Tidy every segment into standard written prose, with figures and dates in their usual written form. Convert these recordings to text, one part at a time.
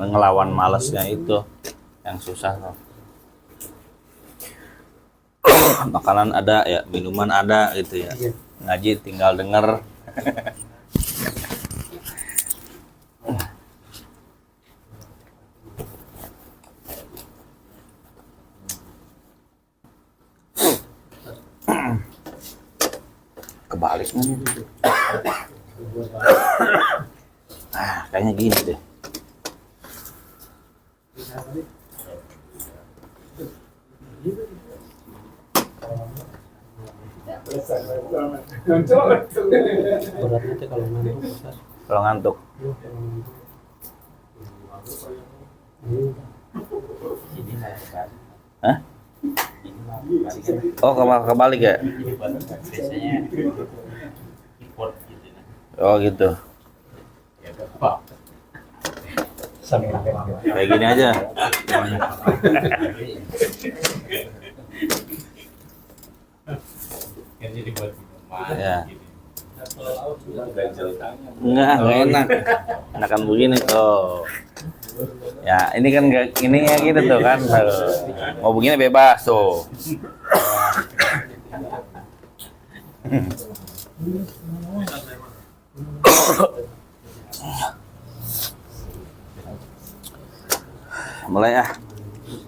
ngelawan malesnya itu yang susah loh. Makanan ada ya, minuman ada gitu ya. Ngaji tinggal denger. Kebaliknya nih. Kayaknya gini deh. Beratnya tuh kalau ngantuk, Ustaz. Kalau ngantuk. Hah? Oh, kebalik ya? Oh gitu. Kayak gini aja. Ya. Enggak enak. Enakan begini. Oh. Ya, ini kan ini ya gitu tuh kan. Mau begini bebas tuh. Mulai ya.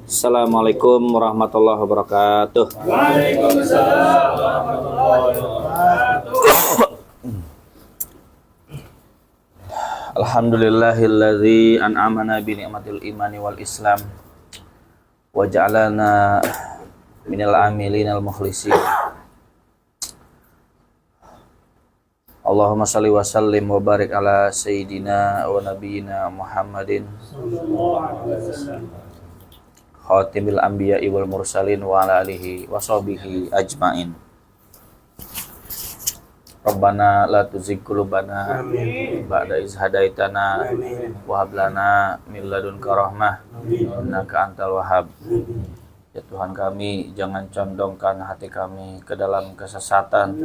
Assalamualaikum warahmatullahi wabarakatuh. Waalaikumsalam warahmatullahi wabarakatuh. Alhamdulillahilladzi an'amana bi ni'matil imani wal islam wa ja'alana minal amilinal mukhlisin. Allahumma shalli wa sallim wa barik ala sayyidina wa nabiyyina Muhammadin khatimil anbiya'i wal mursalin wa ala alihi wa sahbihi ajmain. Rabbana la tuzigh qulubana ba'da iz hadaitana wa hab lana min ladunka rahmah innaka antal wahhab. Ya Tuhan kami, jangan condongkan hati kami ke dalam kesesatan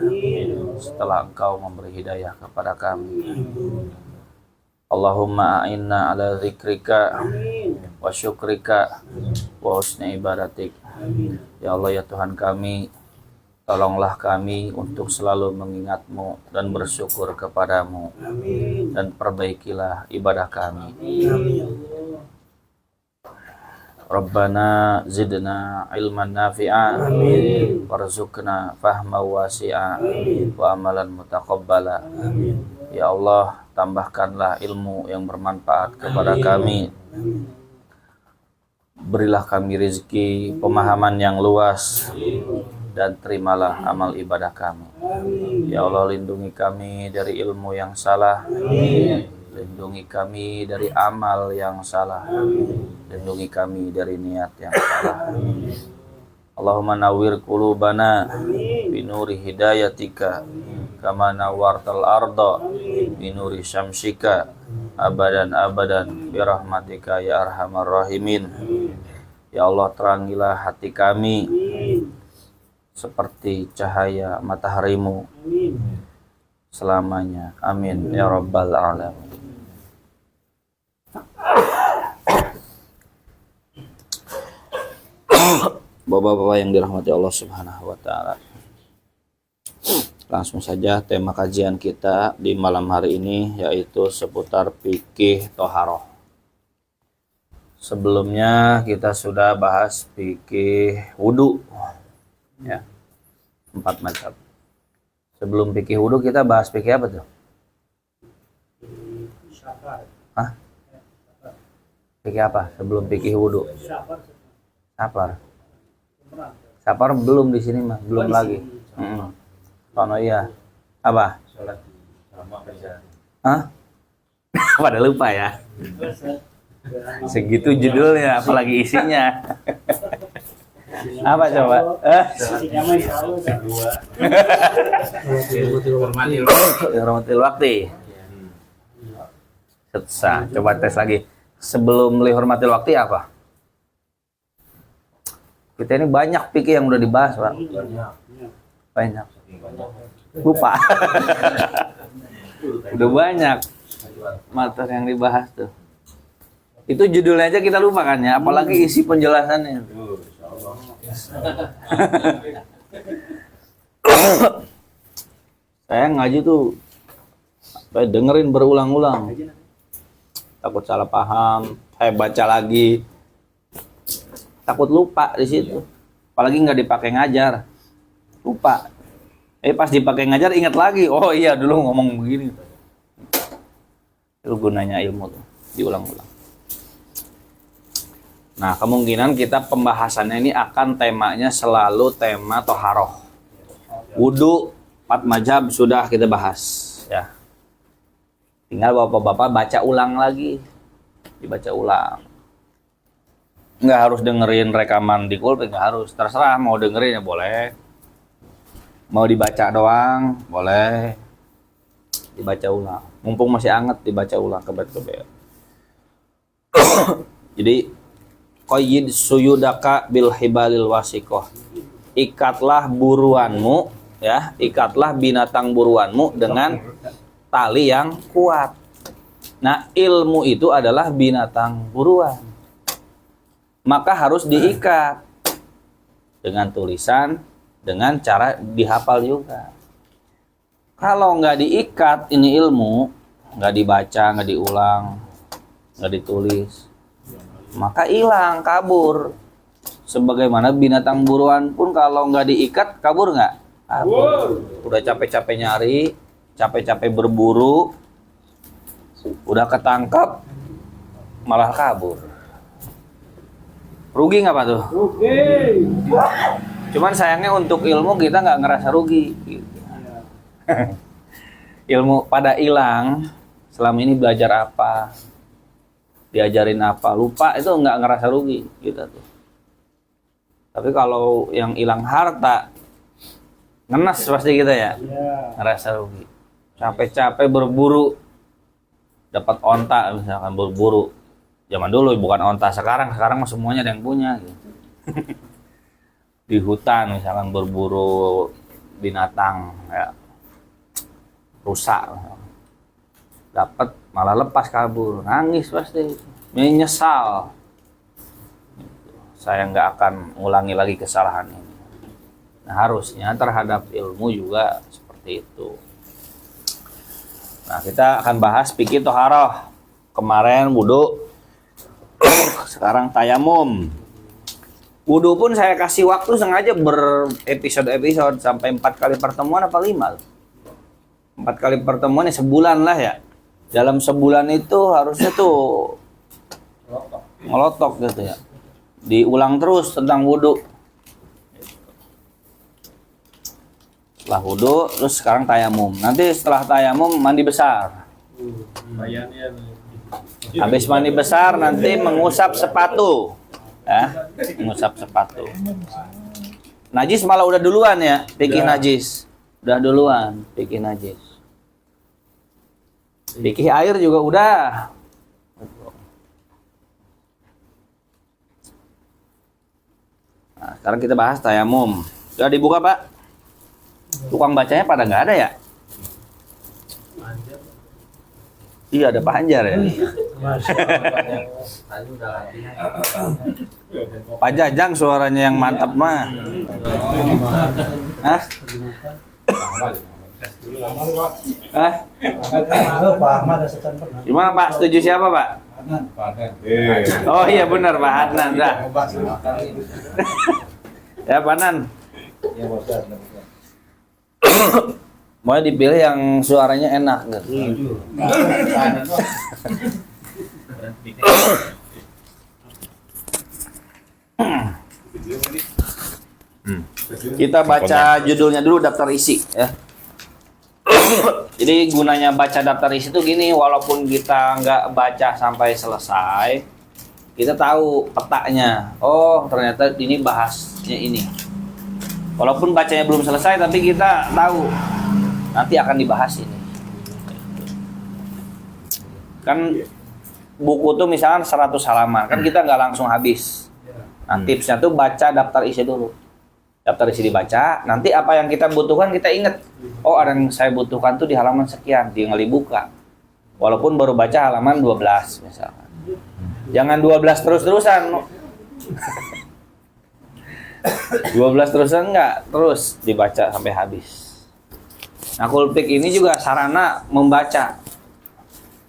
setelah Engkau memberi hidayah kepada kami. Allahumma a'inna ala zikrika wa syukrika wa husni ibadatik. Ya Allah, ya Tuhan kami, tolonglah kami untuk selalu mengingat-Mu dan bersyukur kepadamu. Dan perbaikilah ibadah kami. Rabbana zidna ilman nafi'a warzuqna fahma wasi'a wa amalan mutaqabbala. Ya Allah, tambahkanlah ilmu yang bermanfaat kepada kami. Berilah kami rezeki pemahaman yang luas dan terimalah amal ibadah kami. Ya Allah, lindungi kami dari ilmu yang salah. Lindungi kami dari amal yang salah. Lindungi kami dari niat yang salah. Allahumma nawwir qulubana binuri hidayatika kama nawwartal arda binuri syamsika abadan abadan birahmatika ya arhamar rahimin. Ya Allah, terangilah hati kami seperti cahaya mataharimu selamanya. Amin ya rabbal alamin. Bapak-bapak yang dirahmati Allah Subhanahu wa taala. Langsung saja tema kajian kita di malam hari ini yaitu seputar fikih toharoh. Sebelumnya kita sudah bahas fikih wudu. Ya. 4 mazhab. Sebelum fikih wudu kita bahas fikih apa tuh? Hah? Fikih apa? Sebelum fikih wudu. Safar. Safar belum di sini mah, belum lagi. Sono iya. Apa? Hah? Pada lupa ya. Segitu judulnya, apalagi isinya. Apa coba? Hormatil waktu. Coba tes lagi. Sebelum lihormatil waktu apa? Kita ini banyak fikih yang udah dibahas, Pak. Banyak. Lupa. Udah banyak materi yang dibahas tuh. Itu judulnya aja kita lupa kan ya, apalagi isi penjelasannya. Saya ngaji tuh saya dengerin berulang-ulang. Takut salah paham, saya baca lagi. Takut lupa di situ. Apalagi nggak dipakai ngajar. Lupa. Pas dipakai ngajar ingat lagi. Oh iya dulu ngomong begini. Itu gunanya ilmu tuh, diulang-ulang. Nah, kemungkinan kita pembahasannya ini akan temanya selalu tema toharoh. Wudu, 4 mazhab sudah kita bahas. Ya. Tinggal bapak-bapak baca ulang lagi. Dibaca ulang. Nggak harus dengerin rekaman di pulpen, nggak harus. Terserah, mau dengerin ya boleh. Mau dibaca doang, boleh. Dibaca ulang. Mumpung masih anget, dibaca ulang kebet-kebet. Jadi, qayyid suyudaka bil hibalil wasikoh. Ikatlah buruanmu, ya, ikatlah binatang buruanmu dengan tali yang kuat. Nah, ilmu itu adalah binatang buruan. Maka harus diikat dengan tulisan, dengan cara dihafal juga. Kalau nggak diikat ini ilmu, nggak dibaca, nggak diulang, nggak ditulis, maka hilang, kabur. Sebagaimana binatang buruan pun kalau nggak diikat, kabur nggak? Kabur. Udah capek-capek nyari, capek-capek berburu, udah ketangkap, malah kabur. Rugi nggak Pak tuh? Rugi. Cuman sayangnya untuk ilmu kita nggak ngerasa rugi. Ilmu pada hilang, selama ini belajar apa, diajarin apa, lupa, itu nggak ngerasa rugi kita tuh. Tapi kalau yang hilang harta, ngenes pasti kita ya, ngerasa rugi. Capek-capek berburu, dapat onta misalkan berburu. Zaman dulu bukan onta, sekarang mah semuanya ada yang punya. Gitu. Di hutan misalkan berburu binatang, ya, rusak, dapat malah lepas kabur, nangis pasti, menyesal. Saya nggak akan ulangi lagi kesalahan ini. Nah, harusnya terhadap ilmu juga seperti itu. Nah, kita akan bahas fikih toharoh. Kemarin wudu, sekarang tayamum. Wudu pun saya kasih waktu sengaja berepisode-episode sampai 4 kali pertemuan apa 5? 4 kali pertemuan ya sebulan lah ya. Dalam sebulan itu harusnya tuh ngelotok gitu ya. Diulang terus tentang wudu. Setelah wudu, terus sekarang tayamum. Nanti setelah tayamum mandi besar. Habis mandi besar nanti mengusap sepatu. Ya, mengusap sepatu. Najis malah udah duluan ya, fikih najis. Udah duluan, fikih najis. Fikih air juga udah. Nah, sekarang kita bahas tayamum. Sudah dibuka, Pak? Tukang bacanya pada nggak ada ya? Iya, ada Panjar ya. Pak Jajang suaranya yang mantap mah. Hah? Hah? Gimana Pak? Setuju siapa Pak? Oh iya benar Pak Adnan dah. Ya Pak Nan. Mau dipilih yang suaranya enak gitu. Kita baca judulnya dulu, daftar isi ya. Jadi gunanya baca daftar isi itu gini, walaupun kita nggak baca sampai selesai, kita tahu petanya. Oh ternyata ini bahasnya ini. Walaupun bacanya belum selesai, tapi kita tahu nanti akan dibahas ini. Kan buku tuh misalkan 100 halaman, kan kita nggak langsung habis. Nah tipsnya tuh baca daftar isi dulu. Daftar isi dibaca, nanti apa yang kita butuhkan kita ingat. Oh ada yang saya butuhkan tuh di halaman sekian, tinggal dibuka. Walaupun baru baca halaman 12 misalkan. Jangan 12 terus-terusan. 12 terusan enggak, terus dibaca sampai habis. Nah, kulpik ini juga sarana membaca.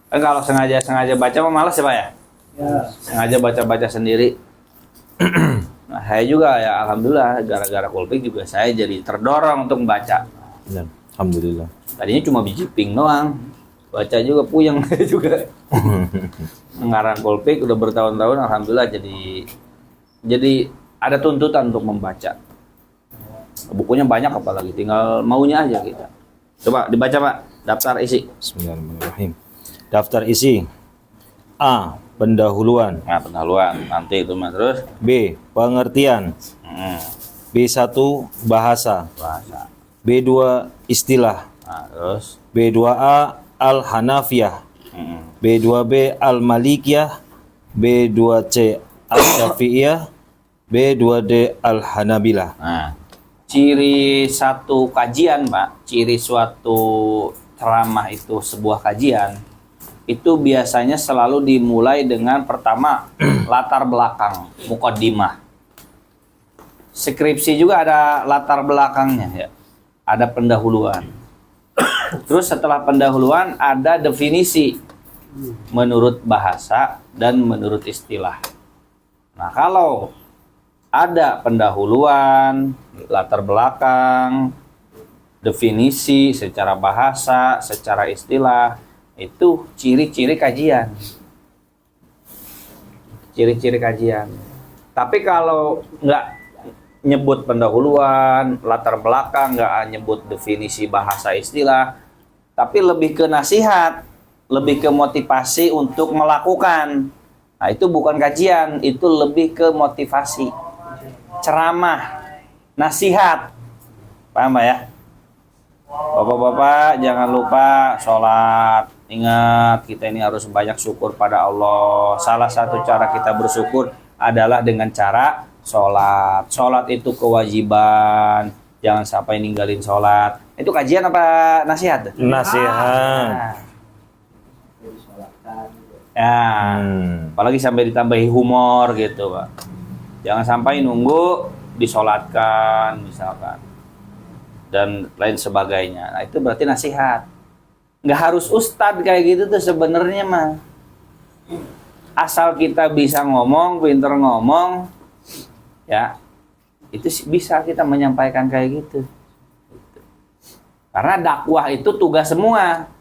Kalau sengaja baca mah malas ya Pak ya? Ya. Sengaja baca-baca sendiri. Nah, saya juga ya alhamdulillah gara-gara kulpik juga saya jadi terdorong untuk membaca. Ya, alhamdulillah. Tadinya cuma biji ping doang. Baca juga puyeng juga. Mengarang kulpik udah bertahun-tahun alhamdulillah jadi ada tuntutan untuk membaca. Bukunya banyak apalagi tinggal maunya aja kita. Coba dibaca Pak, daftar isi. Bismillahirrahmanirrahim. Daftar isi. A. Pendahuluan. Nah, pendahuluan nanti itu Mas terus. B. Pengertian. B1 bahasa. Bahasa. B2 istilah. Nah, terus. B2A Al-Hanafiyah. B2B Al-Malikiyah. B2C Al-Syafi'iyah. B2D Al-Hanabilah. Nah, ciri satu kajian, Pak, ciri suatu ceramah itu sebuah kajian, itu biasanya selalu dimulai dengan pertama latar belakang, muqaddimah. Skripsi juga ada latar belakangnya ya. Ada pendahuluan. Terus setelah pendahuluan ada definisi menurut bahasa dan menurut istilah. Nah, kalau ada pendahuluan, latar belakang, definisi secara bahasa, secara istilah, itu ciri-ciri kajian. Ciri-ciri kajian. Tapi kalau nggak nyebut pendahuluan, latar belakang, nggak nyebut definisi bahasa istilah, tapi lebih ke nasihat, lebih ke motivasi untuk melakukan. Nah, itu bukan kajian, itu lebih ke motivasi. Ceramah, nasihat. Paham Pak ya? Bapak-bapak jangan lupa sholat. Ingat, kita ini harus banyak syukur pada Allah. Salah satu cara kita bersyukur adalah dengan cara sholat. Sholat itu kewajiban. Jangan sampai ninggalin sholat. Itu kajian apa nasihat? Nasihat. Ya, apalagi sampai ditambahi humor gitu Pak. Jangan sampai nunggu disolatkan misalkan dan lain sebagainya. Nah, itu berarti nasihat. Nggak harus ustadz kayak gitu tuh sebenarnya mah. Asal kita bisa ngomong, pinter ngomong, ya itu bisa kita menyampaikan kayak gitu. Karena dakwah itu tugas semua.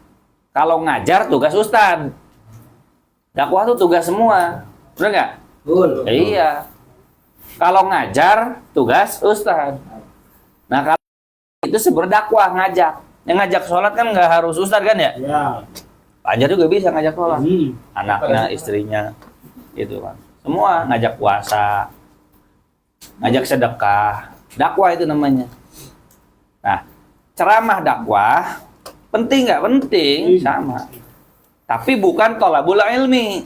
Kalau ngajar tugas ustadz. Dakwah itu tugas semua. Benar nggak? Betul. Iya. Kalau ngajar tugas ustadz. Nah, kalau itu sebenarnya dakwah ngajak. Yang ngajak sholat kan nggak harus ustadz kan ya? Ya. Ngajar juga bisa ngajak sholat. Anaknya, istrinya, gitu kan. Semua ngajak puasa, ngajak sedekah. Dakwah itu namanya. Nah, ceramah dakwah penting nggak penting sama. Tapi bukan thalabul ilmi.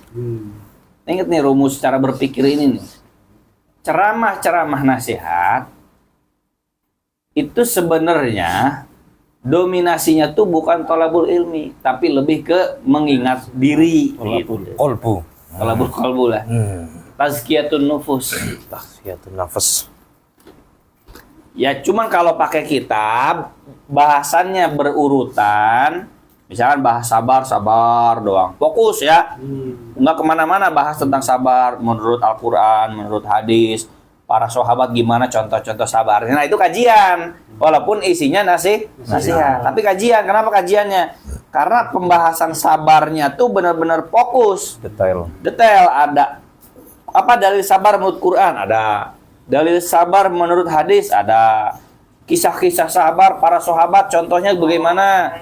Ingat nih rumus cara berpikir ini nih. Ceramah-ceramah nasihat itu sebenarnya dominasinya tuh bukan thalabul ilmi, tapi lebih ke mengingat diri gitu. Qalbu. Thalabul qalbu lah. Tazkiyatun nufus. Tazkiyatun nafas. Ya cuman kalau pakai kitab bahasannya berurutan. Misalkan bahas sabar doang. Fokus ya. Nggak kemana-mana bahas tentang sabar. Menurut Al-Quran, menurut hadis. Para sahabat gimana contoh-contoh sabar. Nah itu kajian. Walaupun isinya nasihat. Tapi kajian. Kenapa kajiannya? Karena pembahasan sabarnya tuh benar-benar fokus. Detail. Ada. Apa dalil sabar menurut Quran? Ada. Dalil sabar menurut hadis? Ada. Kisah-kisah sabar para sahabat. Contohnya bagaimana?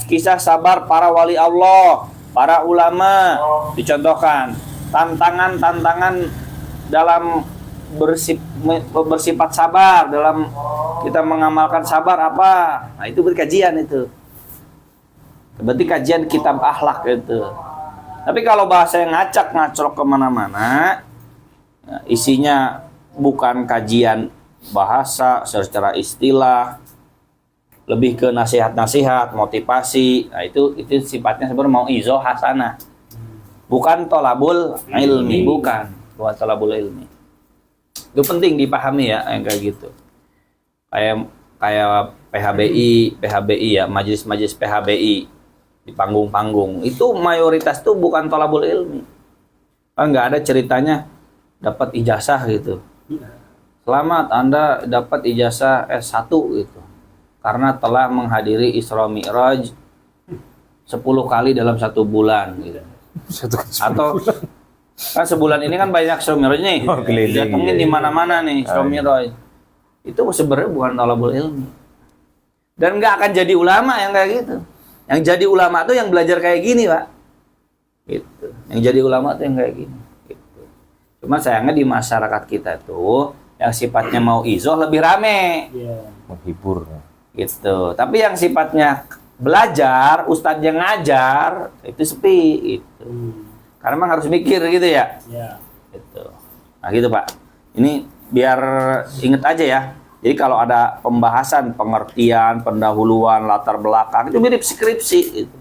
Kisah sabar para wali Allah, para ulama dicontohkan. Tantangan dalam bersifat sabar, dalam kita mengamalkan sabar apa? Nah, itu berkajian itu. Berarti kajian kitab akhlak itu. Tapi kalau bahasa yang ngacak-ngacrok kemana-mana, isinya bukan kajian bahasa secara istilah, lebih ke nasihat-nasihat, motivasi. Nah, itu sifatnya sebenarnya mau izo hasanah. Bukan tolabul ilmi, bukan tolabul ilmi. Itu penting dipahami ya, yang kayak gitu. Kayak PHBI ya, majelis-majelis PHBI di panggung-panggung. Itu mayoritas tuh bukan tolabul ilmi. Kan nggak ada ceritanya dapat ijazah gitu. Selamat, Anda dapat ijazah S1 gitu. Karena telah menghadiri Isra Mi'raj 10 kali dalam 1 bulan gitu. Atau kan sebulan ini kan banyak Isra Mi'raj nih. Datengin di mana-mana nih Isra Mi'raj. Itu sebenarnya bukan thalabul ilmi. Dan nggak akan jadi ulama yang kayak gitu. Yang jadi ulama tuh yang belajar kayak gini, Pak. Gitu. Yang jadi ulama tuh yang kayak gini. Gitu. Cuma sayangnya di masyarakat kita tuh yang sifatnya mau izoh lebih rame. Menghibur. Gitu. Tapi yang sifatnya belajar, ustadz yang ngajar, itu sepi. Gitu. Karena memang harus mikir gitu ya. Gitu. Nah gitu Pak. Ini biar inget aja ya. Jadi kalau ada pembahasan, pengertian, pendahuluan, latar belakang, itu mirip skripsi. Gitu.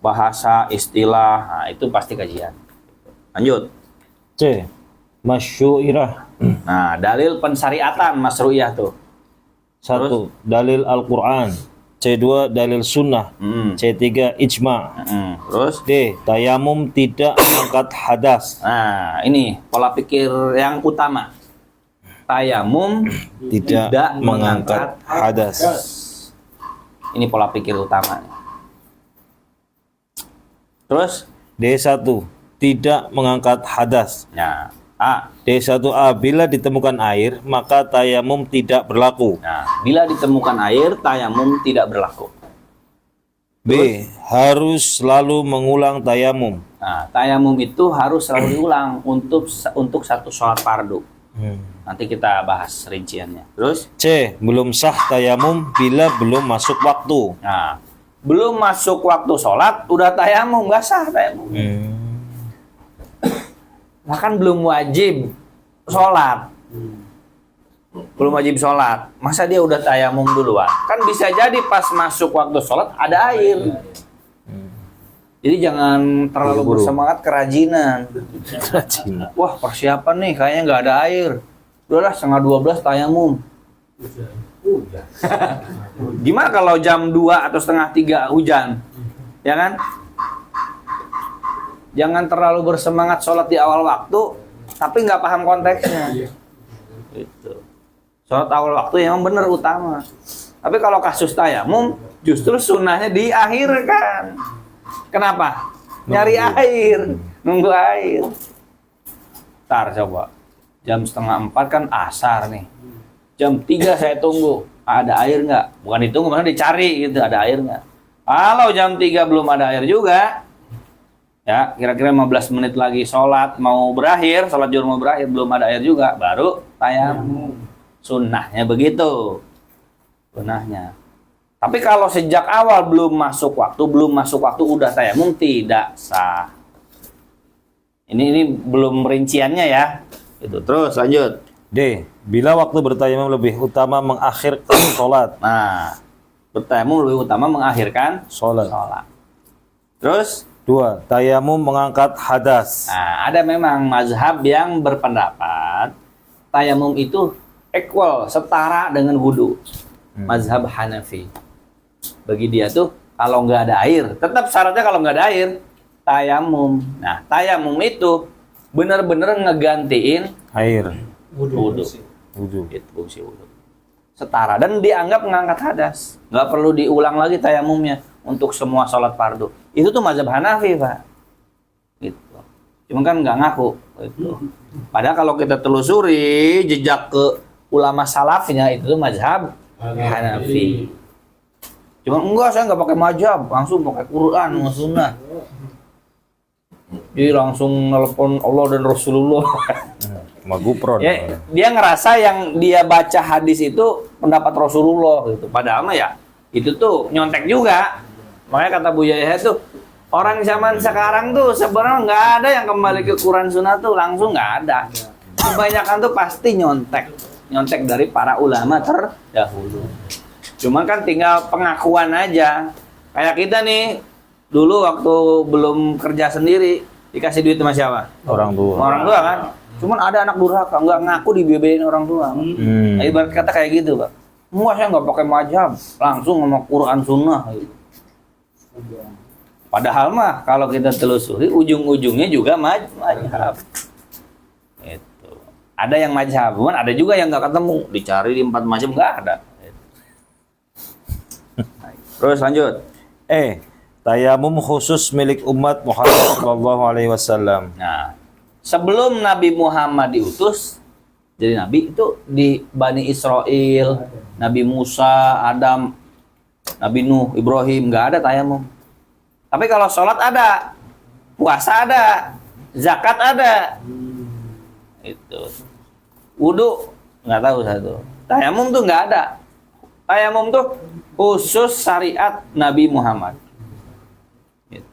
Bahasa, istilah, nah itu pasti kajian. Lanjut. C. Masyu'irah. Nah, dalil pensyariatan masru'iyah tuh. 1. Dalil Al-Quran. C2 dalil sunnah. C3 ijma. Terus D. Tayamum tidak mengangkat hadas. nah, ini pola pikir yang utama. Tayamum Tidak mengangkat hadas. Ini pola pikir utama. Terus D1 tidak mengangkat hadas. nah, A. D1A bila ditemukan air maka tayamum tidak berlaku. Nah, bila ditemukan air, tayamum tidak berlaku. B. Harus selalu mengulang tayamum. Nah, tayamum itu harus selalu diulang untuk satu sholat fardu. Nanti kita bahas rinciannya. Terus C. Belum sah tayamum bila belum masuk waktu. nah, belum masuk waktu sholat, udah tayamum, nggak sah tayamum. Bahkan belum wajib sholat. Belum wajib sholat. Masa dia udah tayamum duluan? Kan bisa jadi pas masuk waktu sholat ada air. Jadi jangan terlalu bersemangat kerajinan. Wah persiapan nih, kayaknya nggak ada air. Udahlah 11:30 tayamum. Gimana kalau jam 2 atau 2:30 hujan? Ya kan? Jangan terlalu bersemangat sholat di awal waktu, tapi nggak paham konteksnya. Gitu. Sholat awal waktu yang benar utama. Tapi kalau kasus tayamum, justru sunnahnya diakhirkan. Kenapa? Nyari air, nunggu air. Ntar coba, jam 3:30 kan asar nih. Jam 3 saya tunggu, ada air nggak? Bukan ditunggu, maksudnya dicari gitu, ada air nggak? Kalau jam 3 belum ada air juga, ya kira-kira 15 menit lagi sholat mau berakhir, sholat zuhur mau berakhir, belum ada air juga, baru tayamum. Sunnahnya begitu. Sunnahnya. Tapi kalau sejak awal belum masuk waktu udah tayamum tidak sah. Ini belum rinciannya ya. Itu terus lanjut. D. Bila waktu bertayamum lebih utama mengakhirkan sholat. Nah, bertayamum lebih utama mengakhirkan Sholat. Terus 2. Tayamum mengangkat hadas. nah, ada memang mazhab yang berpendapat tayamum itu equal, setara dengan wudu. Mazhab Hanafi. Bagi dia tuh kalau nggak ada air, tetap syaratnya kalau nggak ada air, tayamum. Nah, tayamum itu benar-benar ngegantiin Air. wudu. Wudu. Itu fungsi wudu. Setara dan dianggap mengangkat hadas. Nggak perlu diulang lagi tayamumnya untuk semua sholat fardu. Itu tuh mazhab Hanafi, Pak. Gitu. Cuma kan nggak ngaku. Gitu. Padahal kalau kita telusuri jejak ke ulama salafnya itu tuh mazhab Hanafi. Cuma enggak, saya nggak pakai mazhab, langsung pakai Quran sama Sunnah. Jadi langsung nelpon Allah dan Rasulullah. Magupron. Ya, dia ngerasa yang dia baca hadis itu pendapat Rasulullah gitu. Padahal mah ya itu tuh nyontek juga. Makanya kata Bu Yahya tuh orang zaman sekarang tuh sebenarnya nggak ada yang kembali ke Quran Sunnah tuh langsung nggak ada. Kebanyakan tuh pasti nyontek dari para ulama terdahulu. Cuman kan tinggal pengakuan aja. Kayak kita nih dulu waktu belum kerja sendiri Dikasih duit sama siapa? Orang tua. Orang tua kan. Cuman ada anak durhaka nggak ngaku dibiayain orang tua. Nah, ibarat kata kayak gitu, Pak. Enggak, saya nggak pakai mazhab, langsung sama Quran Sunnah. Gitu. Padahal mah kalau kita telusuri ujung-ujungnya juga mazhab. Itu. Ada yang mazhab, cuman ada juga yang nggak ketemu. Dicari di 4 mazhab nggak ada. Terus lanjut. Tayamum khusus milik umat Muhammad sallallahu alaihi wasallam. Nah, sebelum Nabi Muhammad diutus jadi nabi itu di Bani Israel, Nabi Musa, Adam, Nabi Nuh, Ibrahim nggak ada tayamum. Tapi kalau sholat ada, puasa ada, zakat ada, itu, wudu nggak tahu satu. Tayamum tuh nggak ada. Tayamum tuh khusus syariat Nabi Muhammad. Gitu.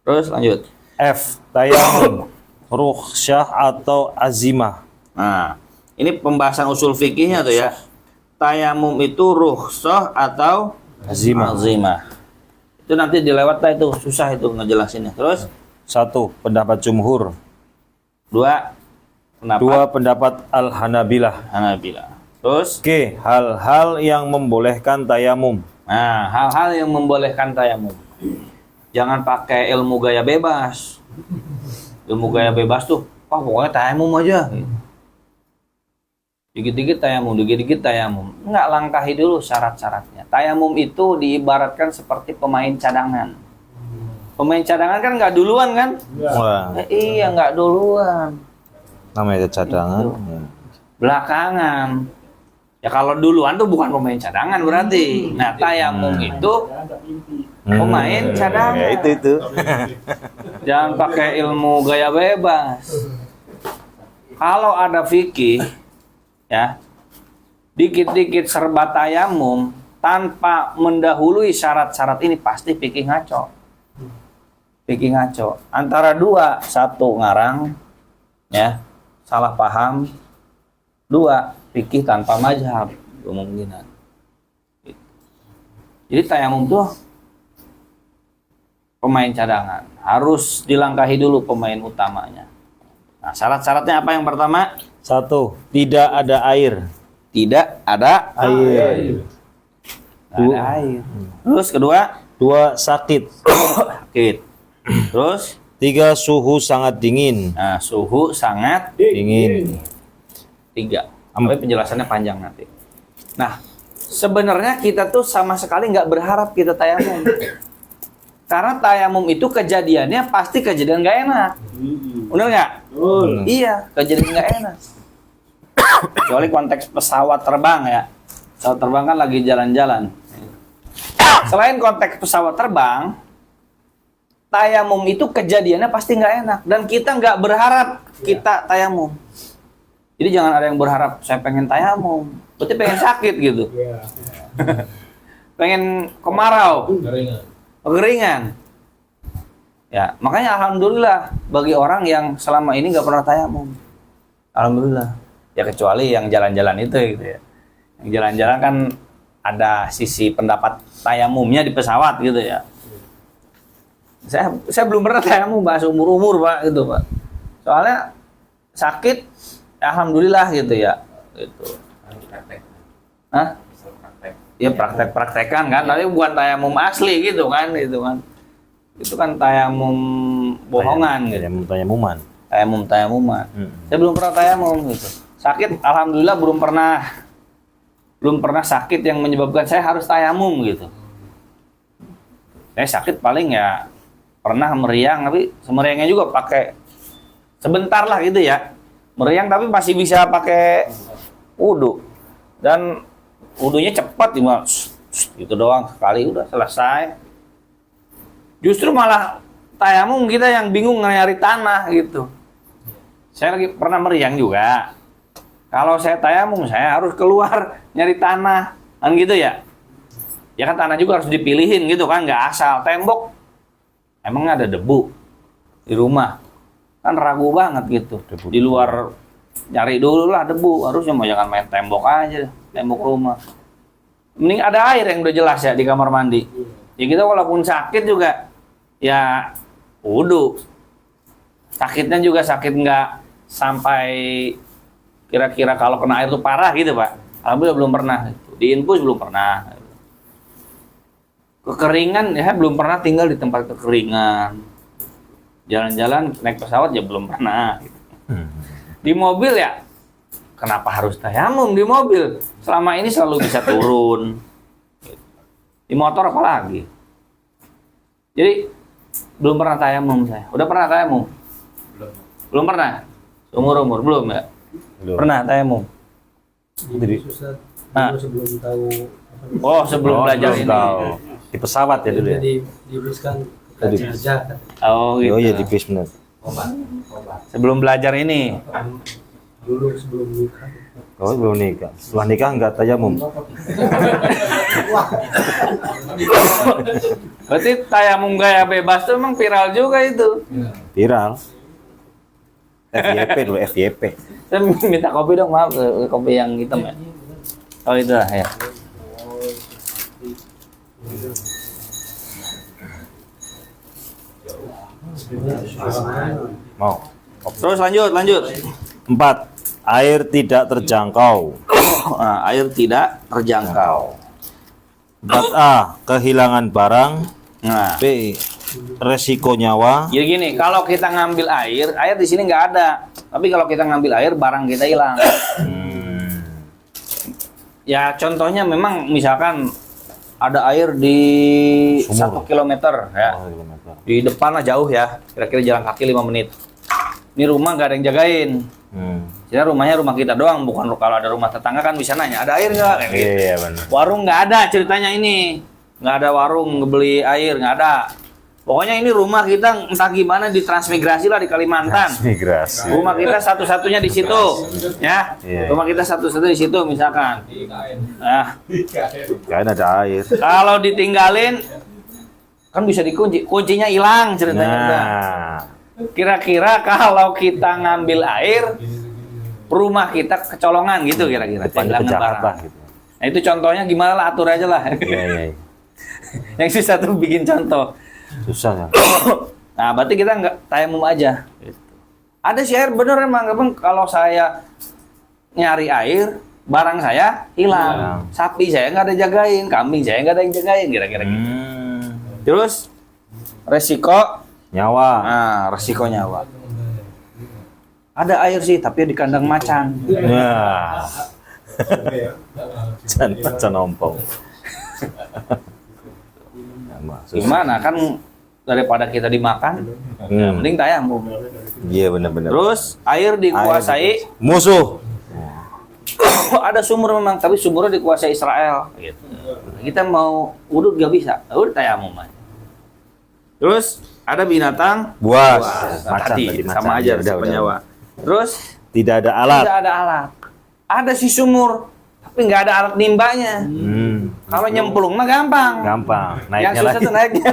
Terus lanjut. F. Tayamum rukhsyah atau azimah. Nah, ini pembahasan usul fikihnya tuh ya. Tayamum itu rukhsah atau azimah. Itu nanti dilewat lah, itu susah itu ngejelasinnya. Terus 1. Pendapat jumhur. 2 pendapat 2. Pendapat al-Hanabilah. Hanabilah. Terus G. Hal-hal yang membolehkan tayamum. nah, hal-hal yang membolehkan tayamum. Jangan pakai ilmu gaya bebas. Ilmu gaya bebas tuh, pokoknya tayamum aja. Dikit-dikit tayamum, dikit-dikit tayamum. Enggak, langkahi dulu syarat-syaratnya. Tayamum itu diibaratkan seperti pemain cadangan. Pemain cadangan kan nggak duluan kan? Wah, Iya, nggak duluan. namanya cadangan. Belakangan. Ya kalau duluan tuh bukan pemain cadangan berarti. Nah, tayamum itu pemain cadangan. Ya itu. Jangan pakai ilmu gaya bebas. Kalau ada fikih, ya, dikit-dikit serba tayamum tanpa mendahului syarat-syarat ini pasti fikih ngaco. Fikih ngaco. Antara dua, satu ngarang, ya, salah paham. 2, fikih tanpa mazhab, kemungkinan. Jadi tayamum tuh pemain cadangan, harus dilangkahi dulu pemain utamanya. Nah, syarat-syaratnya apa yang pertama? 1. Tidak ada air. Tidak ada Air. Nggak ada air. Terus kedua, 2. Sakit. sakit. Terus, 3. Suhu sangat dingin. nah, suhu sangat Dingin. 3. Tapi penjelasannya panjang nanti. Nah, sebenarnya kita tuh sama sekali nggak berharap kita tayamum. Karena tayamum itu kejadiannya pasti kejadian nggak enak. Bener nggak? Iya, kejadian nggak enak. Kecuali konteks pesawat terbang ya. Pesawat terbang kan lagi jalan-jalan. Selain konteks pesawat terbang, tayamum itu kejadiannya pasti nggak enak. Dan kita nggak berharap kita tayamum. Jadi jangan ada yang berharap saya pengen tayamum, berarti pengen sakit gitu. Pengen kemarau, kekeringan. Ya, makanya alhamdulillah bagi orang yang selama ini nggak pernah tayamum. Alhamdulillah. Ya kecuali yang jalan-jalan itu gitu ya. Yang jalan-jalan kan ada sisi pendapat tayamumnya di pesawat gitu ya. Saya belum pernah tayamum Pak, seumur-umur Pak gitu Pak. Soalnya sakit. Alhamdulillah gitu ya, gitu. Hah? Ya praktek-praktekan kan, tapi bukan tayamum asli gitu kan, itu kan. Itu kan tayamum bohongan gitu. Tayamuman. Tayamuman. Saya belum pernah tayamum gitu. Sakit, alhamdulillah belum pernah sakit yang menyebabkan saya harus tayamum gitu. Saya sakit paling ya pernah meriang, tapi semeriangnya juga pakai sebentar lah gitu ya. Meriang tapi masih bisa pakai wudu. Dan wudunya cepat cuma gitu doang, sekali udah selesai. Justru malah tayamum kita yang bingung nyari tanah gitu. Saya lagi pernah meriang juga. Kalau saya tayamum saya harus keluar nyari tanah. Kan gitu ya. Ya kan tanah juga harus dipilihin gitu kan, nggak asal tembok. Emang ada debu di rumah. Kan ragu banget gitu. Di luar nyari dulu lah debu, harusnya mau jangan main tembok aja, tembok rumah. Mending ada air yang udah jelas ya di kamar mandi. Ya kita walaupun sakit juga ya wudu. Sakitnya juga sakit nggak sampai kira-kira kalau kena air tuh parah gitu Pak. Alhamdulillah belum pernah. Di infus belum pernah. Kekeringan ya belum pernah tinggal di tempat kekeringan. Jalan-jalan naik pesawat ya belum pernah. Di mobil ya kenapa harus tayamum di mobil? Selama ini selalu bisa turun. Di motor apalagi. Jadi belum pernah tayamum saya. Udah pernah tayamum? Belum pernah. Umur belum ya? Belum. Pernah tayamum. Jadi, sebelum tahu Oh, sebelum belajar belum ini. tahu. Di pesawat ya dulu ya. dibiskan Tadi. aja Oh, gitu. Oh iya di bis bener. obat Sebelum belajar ini. dulu sebelum nikah. Oh belum nikah. Setelah nikah nggak tayamum. Berarti tayamum gaya bebas tuh emang viral juga itu. Viral. FYP dulu FYP. Saya minta kopi dong, maaf, kopi yang hitam ya. Oh itu lah ya. Mau. Terus lanjut. 4. Air tidak terjangkau. Nah, air tidak terjangkau. 4A. Kehilangan barang. Nah, B. Resiko nyawa. jadi gini, kalau kita ngambil air di sini nggak ada. Tapi kalau kita ngambil air, barang kita hilang. Ya contohnya memang misalkan ada air di Sumur. 1 kilometer ya. Di depan lah jauh ya, kira-kira jalan kaki 5 menit. Ini rumah nggak ada yang jagain. Jadi rumahnya rumah kita doang, bukan kalau ada rumah tetangga kan bisa nanya, ada air nggak? Kayak gitu. Iya benar. Warung nggak ada ceritanya ini, nggak ada warung beli air nggak ada. Pokoknya ini rumah kita entah gimana di transmigrasi lah di Kalimantan. Migrasi. Rumah kita satu-satunya di situ, ya. Iya. Rumah kita satu-satunya di situ misalkan. Nah, Kan ada air. kalau ditinggalin kan bisa dikunci, kuncinya hilang ceritanya. udah. Nah. Kira-kira kalau kita ngambil air, rumah kita kecolongan gitu kira-kira. Depannya ke Kehilangan Jakarta barang. gitu. Nah itu contohnya gimana lah, atur aja lah. Iya iya. Yang susah tuh bikin contoh. Susah ya. Nah berarti kita nggak tayamum aja. Ada sih air bener emang kalau saya nyari air, barang saya hilang. Hilang. Sapi saya nggak ada jagain, kambing saya nggak ada yang jagain kira-kira gitu. Terus resiko, Nyawa. nah resiko nyawa. Ada air sih tapi di kandang macan. Nah. Can ompong. Gimana kan daripada kita dimakan, mending tayamum. Iya benar-benar. Terus air dikuasai, musuh. ada sumur memang tapi sumurnya dikuasai Israel. Gitu. Kita mau wudhu nggak bisa, udah tayamum aja. Terus ada binatang Buas. macan tadi, macan. sama aja Ya, udah, penyawa. Terus Tidak ada alat. tidak ada alat. Ada si sumur tapi nggak ada alat nimbanya. Kalau nyemplung mah gampang. Gampang. Yang Naiknya susah lagi. tuh naiknya.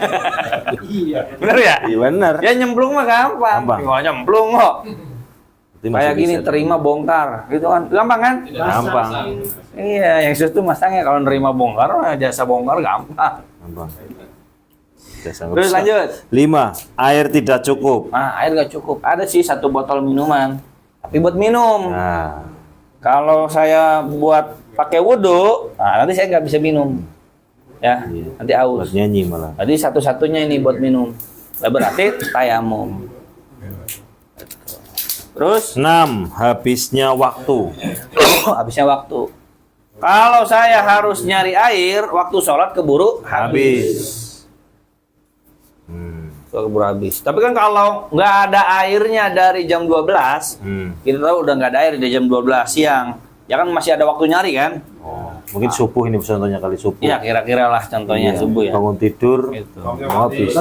Iya. Bener ya? Iya benar. Ya nyemplung mah gampang. Gampang. Kalau nyemplung kok. Itu masih Kayak gini bisa. terima bongkar, gitu kan? Gampang kan? Gampang. Iya, yang susah tuh masangnya kalau nerima bongkar, jasa bongkar gampang. Gampang. Terus lanjut. 5. Air tidak cukup. Nah, air nggak cukup. Ada sih 1 botol minuman, tapi buat minum. Nah. Kalau saya buat pakai wudhu, nah nanti saya nggak bisa minum. Ya, Iya. nanti aus. Buat nyanyi malah. Jadi satu-satunya ini buat minum. Nah, berarti tayamum. Terus 6. Habisnya waktu. habisnya waktu. Kalau saya harus nyari air, waktu sholat keburu habis. Keburu habis. Tapi kan kalau nggak ada airnya dari jam 12, kita tahu udah nggak ada air di jam 12 siang. Ya kan masih ada waktu nyari kan? Oh, mungkin subuh ini contohnya kali subuh. Iya, kira-kira lah contohnya Iya. subuh ya. Bangun tidur, Gitu. mau habis.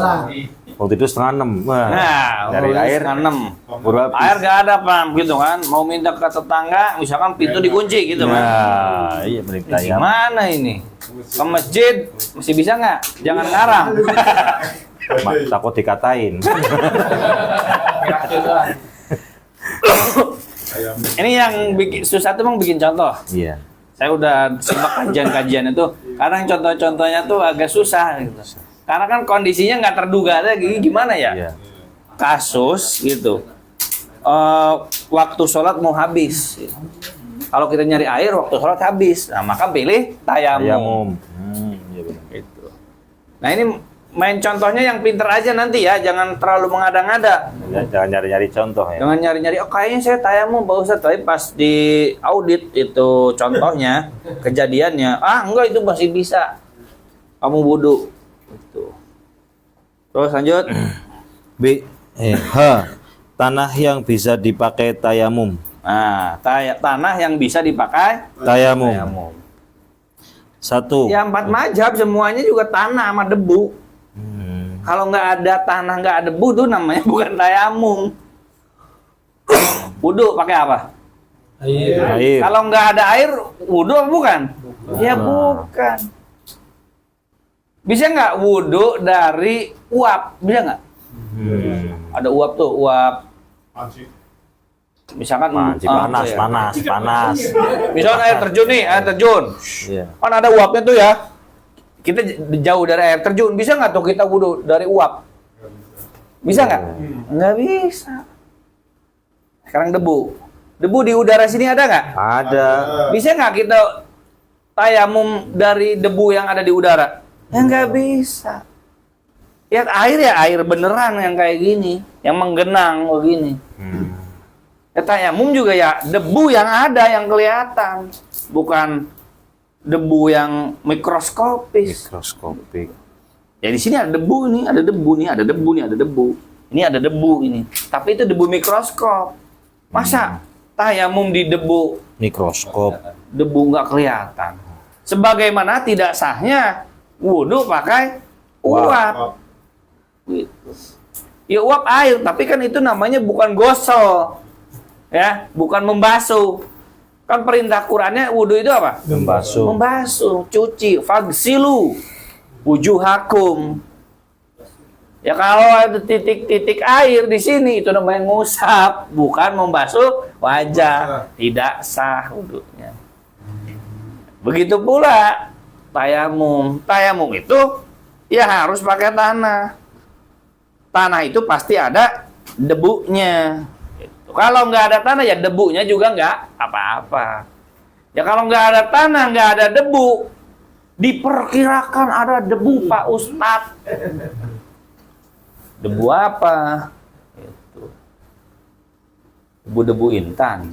Bangun tidur setengah 6. Wah, Nah, dari air 6. baru habis. Air nggak ada, Pak, gitu kan. Mau minta ke tetangga, misalkan pintu dikunci gitu kan. Nah, iya benar tayang. Gimana ini? Ke masjid masih bisa nggak? Jangan ngarang. Takut dikatain. Ini yang bikin susah tuh emang bikin contoh. Iya. Saya udah simak kajian-kajian itu. Kadang contoh-contohnya tuh agak susah gitu. Karena kan kondisinya nggak terduga lagi gimana ya? Iya. Kasus gitu. waktu sholat mau habis. Kalau kita nyari air waktu sholat habis, nah maka pilih tayamum. Tayamum. Iya benar. Gitu. Nah ini main contohnya yang pinter aja nanti ya, jangan terlalu mengada-ngada. Ya, jangan nyari-nyari contoh ya. Jangan nyari-nyari, oh kayaknya saya tayamum Pak Ustadz, tapi pas di audit itu contohnya, kejadiannya, enggak itu masih bisa. Kamu wudu. Gitu. Terus lanjut. H. Tanah yang bisa dipakai tayamum. Nah, tanah yang bisa dipakai Tayamum. tayamum. 1. Ya 4 mazhab semuanya juga tanah sama debu. Kalau nggak ada tanah, nggak ada debu tuh namanya bukan tayamum. Wudu pakai apa? Air. Kalau nggak ada air, wudu apa bukan? Ya bukan. Bisa nggak wudu dari uap? Bisa nggak? Ada uap tuh, uap. Misalkan Panas, panas. Misalkan air terjun nih, air terjun. Iya. Kan ada uapnya tuh ya. Kita jauh dari air terjun, bisa nggak tuh kita wudu dari uap? Bisa nggak? Nggak bisa. Sekarang debu. Debu di udara sini ada nggak? Ada. Bisa nggak kita tayamum dari debu yang ada di udara? Ya nggak bisa. Ya air beneran yang kayak gini, yang menggenang begini. Ya tayamum juga ya debu yang ada yang kelihatan, bukan debu yang mikroskopis. Mikroskopik. Ya di sini ada debu nih, ada debu nih, ada debu nih, ada debu. Ini ada debu ini. Tapi itu debu mikroskop. Masa tayamum di debu, Mikroskop. debu nggak kelihatan. Sebagaimana tidak sahnya wudhu pakai uap. Gitu. Ya uap air, tapi kan itu namanya bukan gosol. Ya, bukan membasuh. Kan perintah Qur'annya wudhu itu apa? Membasuh. Membasuh, cuci, fagsilu wujuhakum. Ya kalau ada titik-titik air di sini itu namanya ngusap, bukan membasuh wajah. Tidak sah wudhunya. Begitu pula tayamum. Tayamum itu ya harus pakai tanah. Tanah itu pasti ada debunya. Kalau nggak ada tanah ya debunya juga nggak apa-apa. Ya kalau nggak ada tanah, nggak ada debu, diperkirakan ada debu Pak Ustadz. Debu apa? Itu. Debu-debu intan.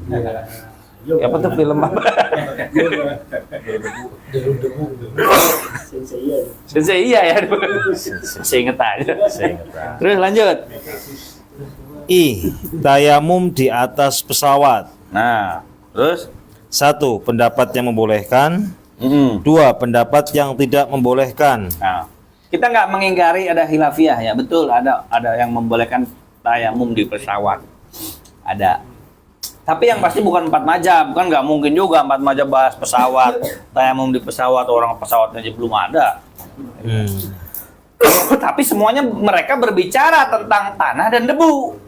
Apa tuh film apa? Sensei iya ya. Saya inget aja. Terus lanjut. I. Tayamum di atas pesawat. Nah, terus 1. Pendapat yang membolehkan. 2. Pendapat yang tidak membolehkan. Nah, kita nggak mengingkari ada khilafiyah ya, betul ada yang membolehkan tayamum di pesawat. Ada. Tapi yang pasti bukan 4 mazhab, kan nggak mungkin juga 4 mazhab bahas pesawat, tayamum di pesawat, orang pesawatnya aja belum ada. Tapi semuanya mereka berbicara tentang tanah dan debu.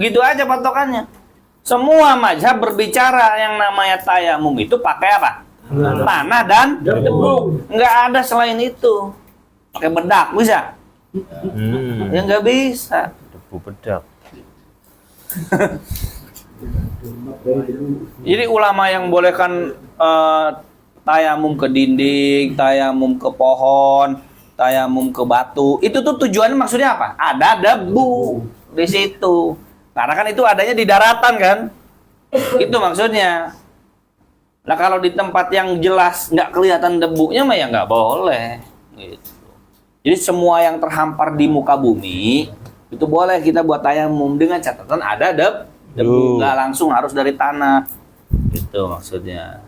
Gitu aja patokannya. Semua mazhab berbicara yang namanya tayamum itu pakai apa? Tanah dan debu. Nggak ada selain itu. Pakai bedak bisa? Ya nggak bisa. Debu bedak. Jadi ulama yang bolehkan tayamum ke dinding, tayamum ke pohon, tayamum ke batu, itu tuh tujuannya maksudnya apa? Ada debu di situ. Karena kan itu adanya di daratan kan? Itu maksudnya. Nah kalau di tempat yang jelas nggak kelihatan debunya mah ya nggak boleh. Gitu. Jadi semua yang terhampar di muka bumi itu boleh kita buat tayamum dengan catatan ada debu, nggak langsung harus dari tanah. Itu maksudnya.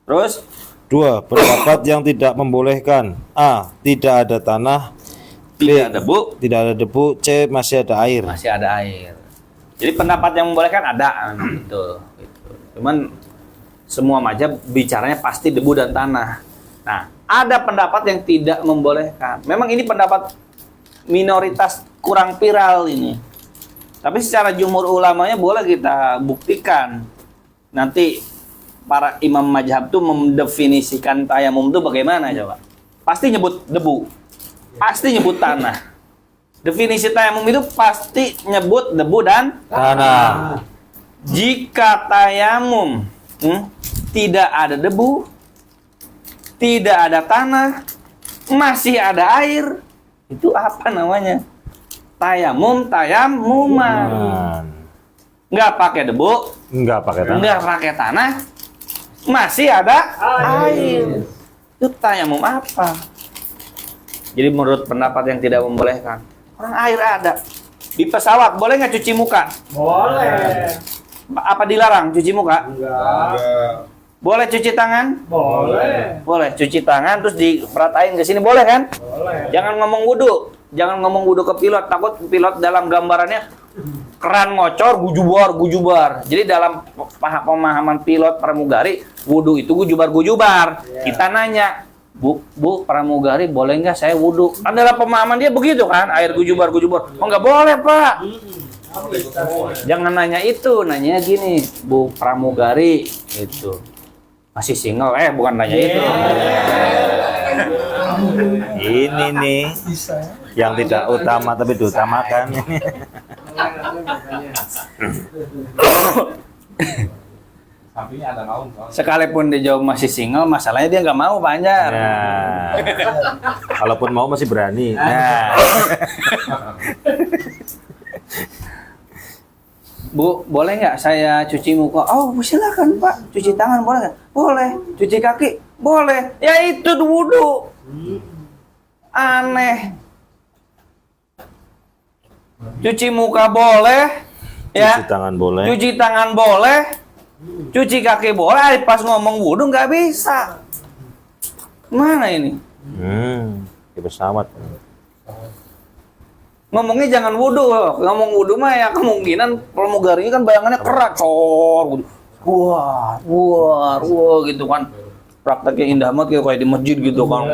Terus 2. Pendapat yang tidak membolehkan. A. Tidak ada tanah. tidak ada debu, Tidak ada debu. C. Masih ada air. masih ada air. Jadi pendapat yang membolehkan ada gitu. Cuman semua mazhab bicaranya pasti debu dan tanah. Nah, ada pendapat yang tidak membolehkan. Memang ini pendapat minoritas kurang viral ini. Tapi secara jumhur ulamanya boleh kita buktikan. Nanti para imam mazhab tuh mendefinisikan tayamum itu bagaimana coba? Pasti nyebut debu. Pasti nyebut tanah. Definisi tayamum itu pasti nyebut debu dan Tanah. jika tayamum tidak ada debu, tidak ada tanah, masih ada air, itu apa namanya? Tayamuman. Nggak pakai debu, Enggak pakai tanah. nggak pakai tanah, masih ada air. Itu tayamum apa? Jadi menurut pendapat yang tidak membolehkan, orang air ada. Di pesawat boleh nggak cuci muka? Boleh. Apa dilarang cuci muka? Enggak. Boleh cuci tangan? Boleh. Boleh cuci tangan terus diperatain ke sini, boleh kan? Boleh. Jangan ngomong wudhu. Jangan ngomong wudhu ke pilot, takut pilot dalam gambarannya keran ngocor, gujubar. Jadi dalam pemahaman pilot pramugari, wudhu itu gujubar. Kita nanya, Bu, pramugari boleh nggak saya wudhu? Kan dalam pemahaman dia begitu kan, air gujubar. Oh nggak boleh Pak. Jangan nanya itu, nanya gini, Bu pramugari itu masih single bukan nanya itu. Ini nih yang tidak utama tapi diutamakan. Sekalipun dia jawab masih single, masalahnya dia nggak mau Pak Anjar. Nah, kalaupun mau masih berani. Nah. Bu, boleh nggak saya cuci muka? Oh, silakan Pak. Cuci tangan boleh nggak? Boleh. Cuci kaki? Boleh. Ya itu tuh wudhu. Aneh. Cuci muka boleh. Ya. Cuci tangan boleh. Cuci tangan boleh. Cuci kaki boleh. Pas ngomong wudhu nggak bisa. Mana ini? Di pesawat. Ngomongnya jangan wudhu, ngomong wudhu mah ya kemungkinan pramugari kan bayangannya kerak, cor, wah, gitu kan. Prakteknya indah banget kayak di masjid gitu kan.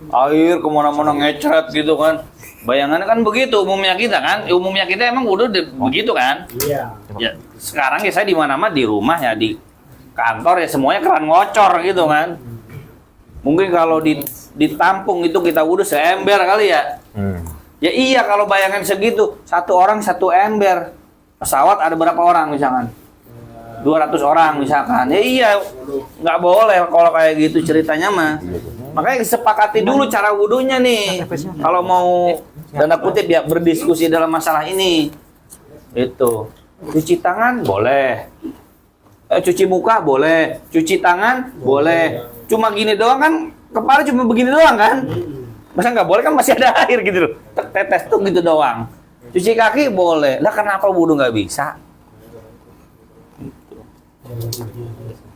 Air kemana-mana ngecret gitu kan. Bayangannya kan begitu umumnya kita kan. Umumnya kita emang wudhu begitu kan. Iya. Ya sekarang ya saya di mana-mana, di rumah ya, di kantor ya semuanya keran ngocor gitu kan. Mungkin kalau ditampung itu kita wudhu seember kali ya. Ya iya kalau bayangan segitu, satu orang satu ember. Pesawat ada berapa orang misalkan? 200 orang misalkan. Ya iya, nggak boleh kalau kayak gitu ceritanya mah. Makanya disepakati dulu cara wudhunya nih. Kalau mau tanda kutip ya berdiskusi dalam masalah ini. Itu. Cuci tangan boleh. Cuci muka boleh. Cuci tangan boleh. Cuma gini doang kan, kepala cuma begini doang kan? Masa nggak boleh kan masih ada air gitu loh. Tetes tuh gitu doang. Cuci kaki boleh. Lah kenapa wudhu nggak bisa?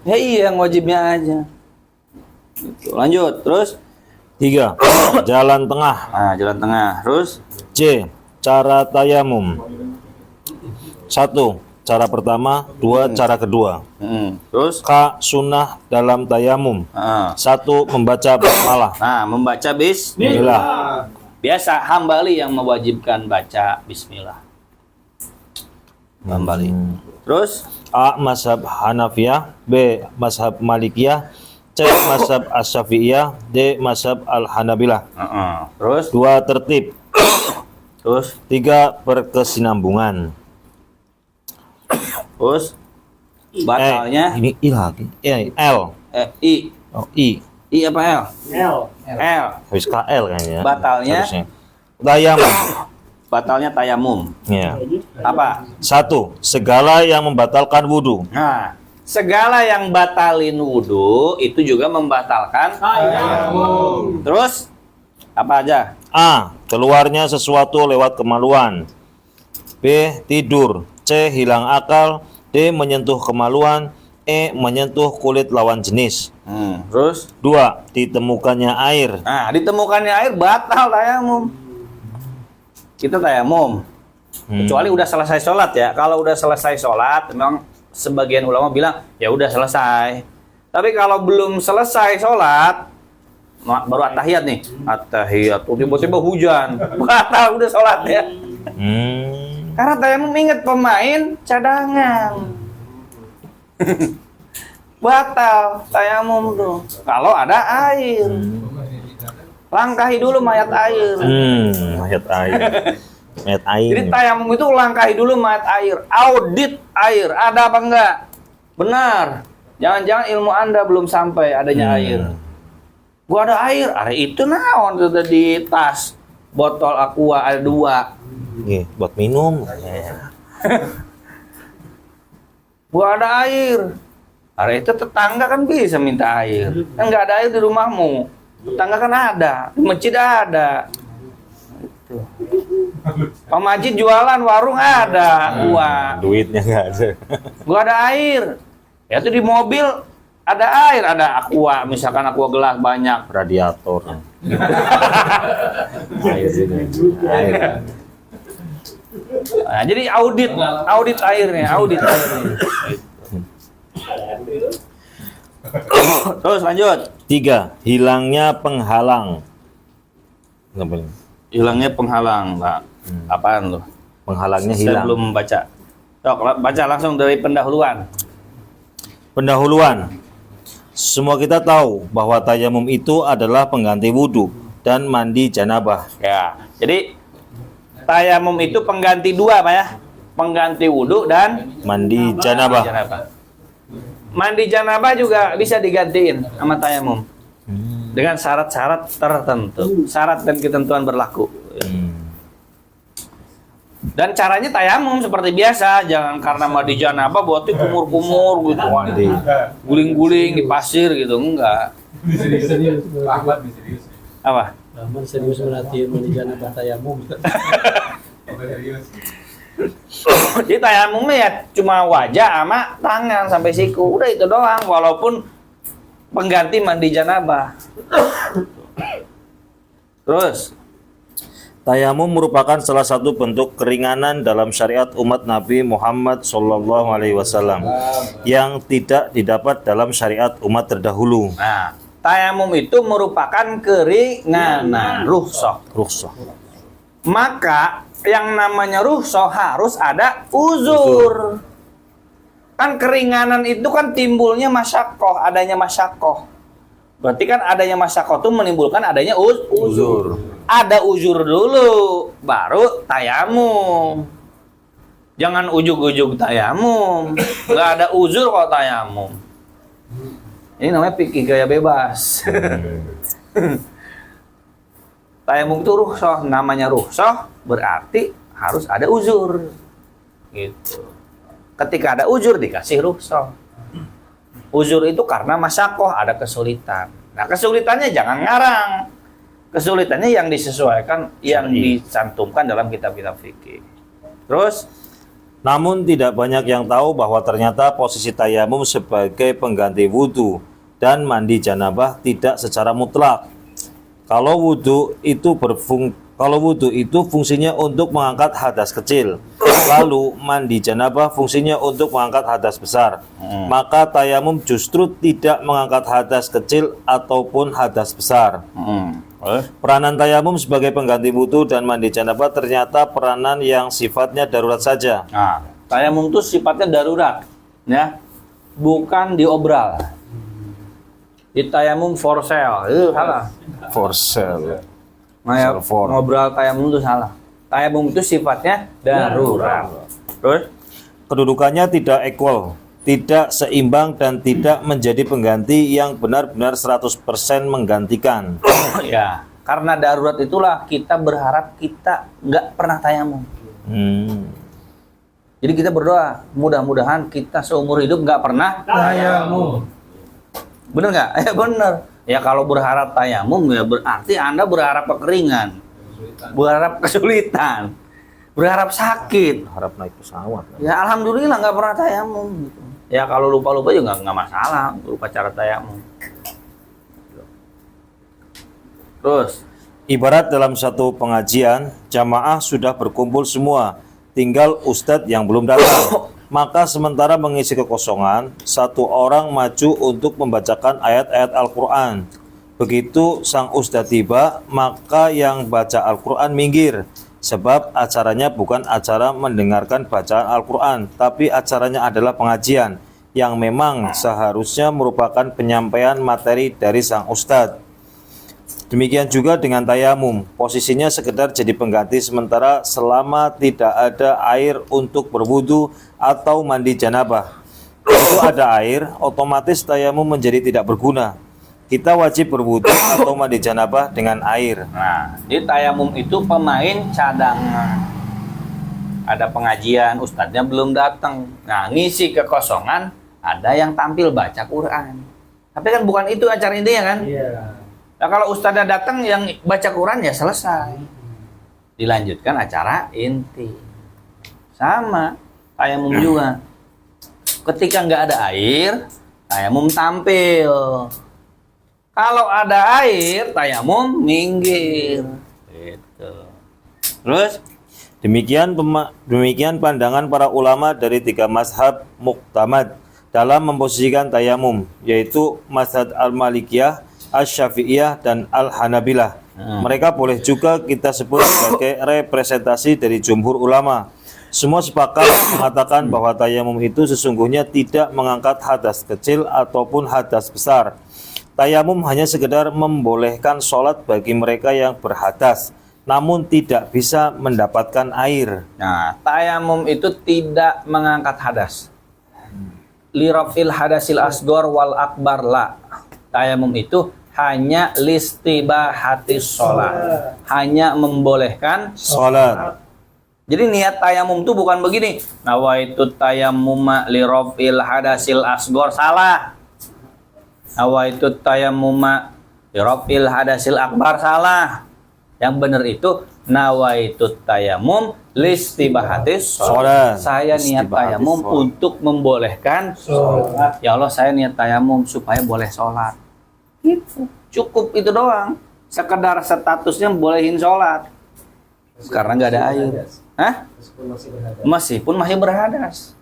Ya iya, yang wajibnya aja. Gitu. Lanjut, terus 3. Jalan tengah. nah, jalan tengah. Terus C. Cara tayamum. 1. Cara pertama. 2. Cara kedua. terus K. Sunnah dalam tayamum. 1. Membaca basmalah. nah, membaca Bismillah. biasa Hambali yang mewajibkan baca bismillah. Hambali. Terus A. Mazhab Hanafiyah. B. Mazhab Malikiyah. C. Mazhab Asy-Syafi'iyah. D. Mazhab Al-Hanabilah. terus 2. Tertib. terus 3. Berkesinambungan. terus batalnya ini I lagi. L. I. Oh, I. I apa L? L. L. Habis KL kayaknya. Batalnya? Harusnya. Tayamum. Batalnya tayamum. Ya. Apa? 1. Segala yang membatalkan wudhu. Nah, segala yang batalin wudhu itu juga membatalkan Tayamum. Terus apa aja? A. Keluarnya sesuatu lewat kemaluan. B. Tidur. C. Hilang akal. D. Menyentuh kemaluan. E. Menyentuh kulit lawan jenis. Terus 2. Ditemukannya air. nah, ditemukannya air batal tayamum. Kita tayamum. Kecuali udah selesai sholat ya. Kalau udah selesai sholat, memang sebagian ulama bilang ya udah selesai. Tapi kalau belum selesai sholat, baru at-tahiyat nih. At-tahiyat, tiba-tiba hujan. Batal udah sholat ya. Karena tayamum ingat pemain cadangan. Batal tayamum tuh. Kalau ada air. Langkahi dulu mayat air. Mayat air. Mayat air. Jadi tayamum itu langkahi dulu mayat air. Audit air, ada apa enggak? Benar. Jangan-jangan ilmu Anda belum sampai adanya air. Gua ada air itu naon sudah di tas. Botol aqua ada 2. Nih, buat minum. Gua ada air. Hari itu tetangga kan bisa minta air. Kan nggak ada air di rumahmu. Tetangga kan ada, di masjid ada. Itu. Pak Majid jualan warung ada, gua. Duitnya nggak ada. Gua ada air. Ya tuh di mobil ada air, ada aqua, misalkan aqua gelas banyak. Radiator. Air sini. Air. Nah, jadi audit airnya. Terus lanjut. 3. Hilangnya penghalang. Nggak boleh. Hilangnya penghalang, Pak. Apaan lu? Penghalangnya Saya hilang. belum baca. Tok, baca langsung dari pendahuluan. Pendahuluan. Semua kita tahu bahwa tayamum itu adalah pengganti wudhu dan mandi janabah. Ya. Jadi tayamum itu pengganti 2, Pak ya. Pengganti wudhu dan Mandi janabah. Mandi janabah juga bisa digantiin sama tayamum. Dengan syarat-syarat tertentu. Syarat dan ketentuan berlaku. Dan caranya tayamum seperti biasa, jangan karena mandi janabah buatnya kumur-kumur gitu. Mandi. Guling-guling di pasir gitu, enggak. Serius. Ahmad serius. Apa? Rahman serius melatih mandi janabah tayamum. Serius. Jadi tayamumnya ya cuma wajah sama tangan sampai siku, udah itu doang, walaupun pengganti mandi janabah. Terus Tayamum merupakan salah satu bentuk keringanan dalam syariat umat Nabi Muhammad SAW yang tidak didapat dalam syariat umat terdahulu. nah, tayamum itu merupakan keringanan, rukhsah. Rukhsah. Maka yang namanya rukhsah harus ada uzur. Kan keringanan itu kan timbulnya masyakoh, adanya masyakoh. Berarti kan adanya masyakoh itu menimbulkan adanya uzur. Ada uzur dulu, baru tayamum. Jangan ujug-ujug tayamum. Nggak ada uzur kok tayamum. Ini namanya fikih gaya bebas. Tayamum itu rukhsah, namanya rukhsah berarti harus ada uzur. Gitu. Ketika ada uzur dikasih rukhsah. Uzur itu karena masyakoh, ada kesulitan. Nah, kesulitannya jangan ngarang. Kesulitannya yang disesuaikan, yang dicantumkan dalam kitab-kitab fikih. Terus, Namun tidak banyak yang tahu bahwa ternyata posisi tayamum sebagai pengganti wudhu dan mandi janabah tidak secara mutlak. Kalau wudhu itu fungsinya untuk mengangkat hadas kecil, lalu mandi janabah fungsinya untuk mengangkat hadas besar. Maka tayamum justru tidak mengangkat hadas kecil ataupun hadas besar. Peranan tayamum sebagai pengganti wudhu dan mandi janabah ternyata peranan yang sifatnya darurat saja. nah, tayamum itu sifatnya darurat, ya, bukan diobral. Di tayamum for sale, itu salah. For sale. Maya, For. ngobrol tayamum itu salah. Tayamum itu sifatnya darurat. Terus, Kedudukannya tidak equal, tidak seimbang dan tidak menjadi pengganti yang benar-benar 100% menggantikan. ya, karena darurat itulah kita berharap kita nggak pernah tayamum. Jadi kita berdoa, mudah-mudahan kita seumur hidup nggak pernah Tayamum. Bener nggak? Ya bener. Ya kalau berharap tayamum ya berarti Anda berharap kekeringan, berharap kesulitan, berharap sakit. Harap naik pesawat. Ya alhamdulillah nggak pernah tayamum. Gitu. Ya kalau lupa-lupa juga nggak masalah, lupa cara tayamum. Terus, Ibarat dalam satu pengajian, jamaah sudah berkumpul semua, tinggal ustadz yang belum datang. Maka sementara mengisi kekosongan, satu orang maju untuk membacakan ayat-ayat Al-Quran. Begitu sang ustadz tiba, maka yang baca Al-Quran minggir. Sebab acaranya bukan acara mendengarkan bacaan Al-Quran, tapi acaranya adalah pengajian, yang memang seharusnya merupakan penyampaian materi dari sang ustadz. Demikian juga dengan tayamum, posisinya sekedar jadi pengganti sementara selama tidak ada air untuk berwudu atau mandi janabah. Itu ada air, otomatis tayamum menjadi tidak berguna. Kita wajib berwudu atau mandi janabah dengan air. Nah, jadi tayamum itu pemain cadangan. Ada pengajian, ustadznya belum datang. Nah, ngisi kekosongan, ada yang tampil baca Quran. Tapi kan bukan itu acara intinya kan? Iya. Nah, kalau ustadznya datang yang baca Quran ya selesai. Dilanjutkan acara inti. Sama, tayamum juga. Ketika nggak ada air, tayamum tampil. Kalau ada air, tayamum minggir. Gitu. Terus? Demikian pandangan para ulama dari 3 mazhab muktamad dalam memposisikan tayamum, yaitu mazhab al-Malikiyah, Asy-Syafi'iyah, dan al-Hanabilah. Mereka boleh juga kita sebut sebagai representasi dari jumhur ulama. Semua sepakat mengatakan bahwa tayamum itu sesungguhnya tidak mengangkat hadas kecil ataupun hadas besar. Tayamum hanya sekedar membolehkan sholat bagi mereka yang berhadas, namun tidak bisa mendapatkan air. Nah, tayamum itu tidak mengangkat hadas. Lirafil hadasil asgor wal akbar la. Tayamum itu hanya listibahatis sholat, hanya membolehkan Sholat. Jadi niat tayamum itu bukan begini. Nawaitu tayammuma lirafil hadasil asgor, salah. Nawaitu tayammuma lirafil hadasil akbar, salah. Yang benar itu nawaitu tayammum listibahatis sholat. Saya niat tayamum untuk membolehkan sholat. Ya Allah, saya niat tayamum supaya boleh sholat. Gitu. Cukup itu doang. Sekedar statusnya bolehin sholat. Karena nggak ada air. Hah? Meskipun masih berhadas.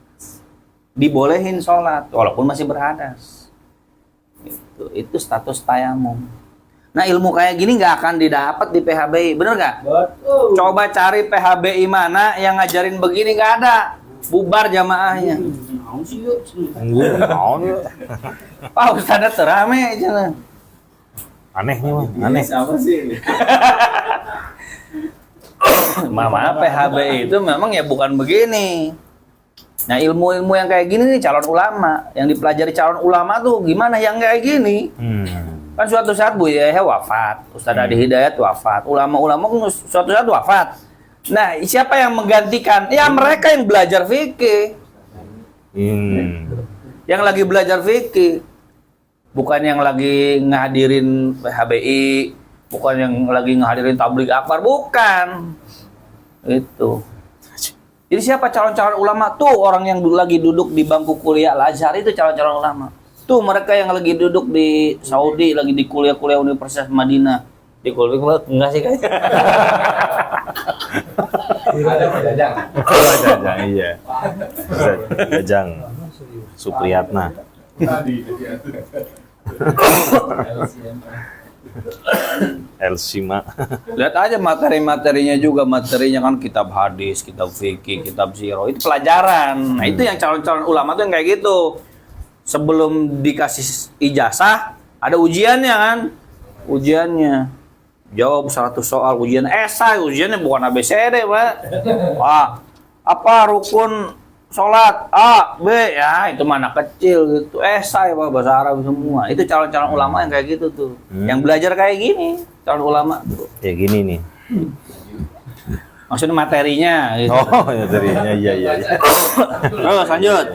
Dibolehin sholat walaupun masih berhadas. Itu status tayamum. Nah, ilmu kayak gini nggak akan didapat di PHBI, bener nggak? Betul. Coba cari PHBI mana yang ngajarin begini, nggak ada. Bubar jamaahnya. Pak Ustadz terame jangan. Aneh nih, Bang. Aneh. Apa sih? Mama PHBI itu memang ya bukan begini. Nah, ilmu-ilmu yang kayak gini nih calon ulama, yang dipelajari calon ulama tuh gimana yang kayak gini? Kan suatu saat Bu Yahya wafat, Ustadz Adi Hidayat wafat, ulama-ulama kan suatu saat wafat. Nah, siapa yang menggantikan? Ya mereka yang belajar fikih. Yang lagi belajar fikih. Bukan yang lagi ngehadirin PHBI, bukan yang lagi ngehadirin tabligh akbar, bukan. Itu. Jadi siapa calon-calon ulama? Tuh orang yang lagi duduk di bangku kuliah Al-Azhar itu calon-calon ulama. Tuh mereka yang lagi duduk di Saudi, lagi di kuliah-kuliah Universitas Madinah. Di kuliah enggak sih kayaknya. Ada Jajang. Jajang, iya. Jajang. Supriyatna. Tadi. Elsima. Lihat aja materi-materinya juga, materinya kan kitab hadis, kitab fikih, kitab sirah, itu pelajaran. Nah, itu yang calon-calon ulama tuh yang kayak gitu. Sebelum dikasih ijazah, ada ujiannya kan? Ujiannya. Jawab 100 soal ujian esai, ujiannya bukan ABCD, Pak. Wah, apa rukun sholat? A, B, ya itu mana kecil gitu. Esai, Pak, bahasa Arab semua. Itu calon-calon ulama yang kayak gitu tuh. Yang belajar kayak gini, calon ulama tuh. Ya gini nih. Maksudnya materinya gitu. Oh, materinya iya. Terus lanjut.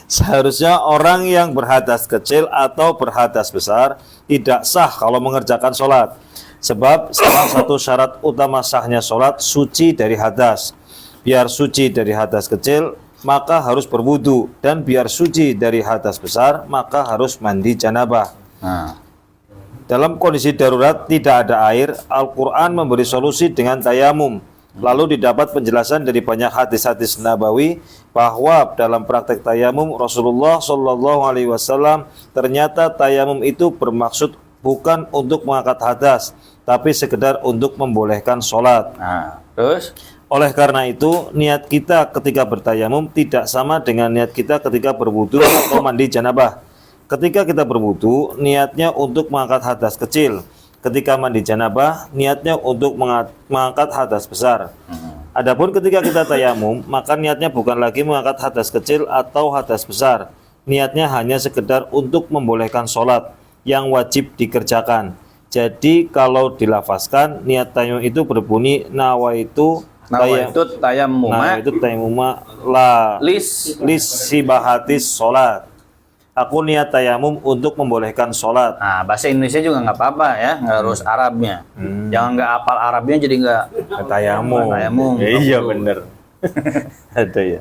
Seharusnya orang yang berhadas kecil atau berhadas besar tidak sah kalau mengerjakan sholat. Sebab salah satu syarat utama sahnya sholat suci dari hadas. Biar suci dari hadas kecil, maka harus berwudu. Dan biar suci dari hadas besar, maka harus mandi janabah. Nah, Dalam kondisi darurat tidak ada air, Al-Quran memberi solusi dengan tayamum. Lalu didapat penjelasan dari banyak hadis-hadis nabawi bahwa dalam praktek tayamum Rasulullah SAW ternyata tayamum itu bermaksud bukan untuk mengangkat hadas, tapi sekedar untuk membolehkan sholat. nah, terus Oleh karena itu, niat kita ketika bertayamum tidak sama dengan niat kita ketika berwudu atau mandi janabah. Ketika kita berwudu, niatnya untuk mengangkat hadas kecil. Ketika mandi janabah, niatnya untuk mengangkat hadas besar. Adapun ketika kita tayamum, maka niatnya bukan lagi mengangkat hadas kecil atau hadas besar. Niatnya hanya sekedar untuk membolehkan sholat yang wajib dikerjakan. Jadi kalau dilafazkan, niat tayamum itu berbunyi nawaitu tayamuma la lis sibahatis sholat. Aku niat tayamum untuk membolehkan sholat. Nah, bahasa Indonesia juga nggak apa-apa ya, nggak harus Arabnya. Jangan nggak hafal Arabnya jadi nggak Tayamum. Iya bener. Ada ya.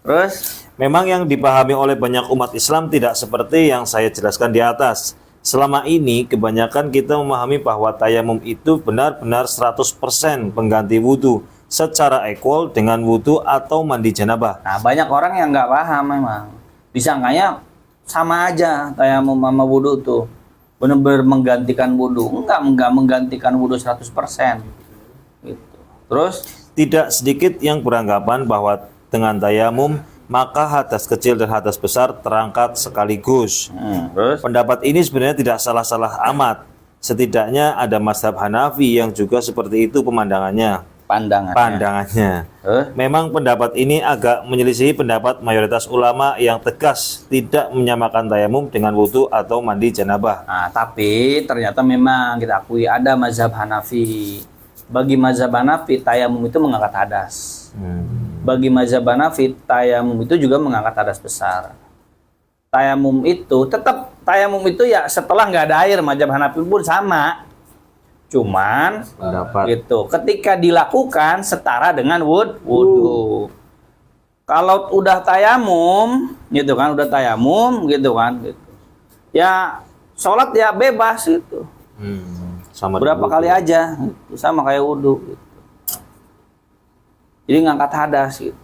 Terus Memang yang dipahami oleh banyak umat Islam tidak seperti yang saya jelaskan di atas. Selama ini kebanyakan kita memahami bahwa tayamum itu benar-benar 100% pengganti wudhu secara equal dengan wudhu atau mandi janabah. nah banyak orang yang nggak paham memang. Disangkanya sama aja tayamum sama wudhu tuh. Benar-benar menggantikan wudhu. Enggak menggantikan wudhu 100%. Gitu. Terus Tidak sedikit yang beranggapan bahwa dengan tayamum maka hadas kecil dan hadas besar terangkat sekaligus. terus Pendapat ini sebenarnya tidak salah-salah amat. Setidaknya ada mazhab Hanafi yang juga seperti itu pandangannya. Memang pendapat ini agak menyelisihi pendapat mayoritas ulama yang tegas tidak menyamakan tayamum dengan wudhu atau mandi janabah. Nah, tapi ternyata memang kita akui ada mazhab Hanafi. Bagi mazhab Hanafi tayamum itu mengangkat hadas. Bagi mazhab Hanafi tayamum itu juga mengangkat hadas besar. Tayamum itu tetap tayamum itu ya setelah nggak ada air, mazhab Hanafi pun sama. Cuman Pendapat. gitu. Ketika dilakukan setara dengan wudhu. Kalau udah tayamum, gitu kan, udah tayamum, gitu kan, gitu. Ya sholat ya bebas gitu. Sama Berapa dengan kali wudhu. aja, gitu. Sama kayak wudhu. Gitu. Jadi ngangkat hadas gitu.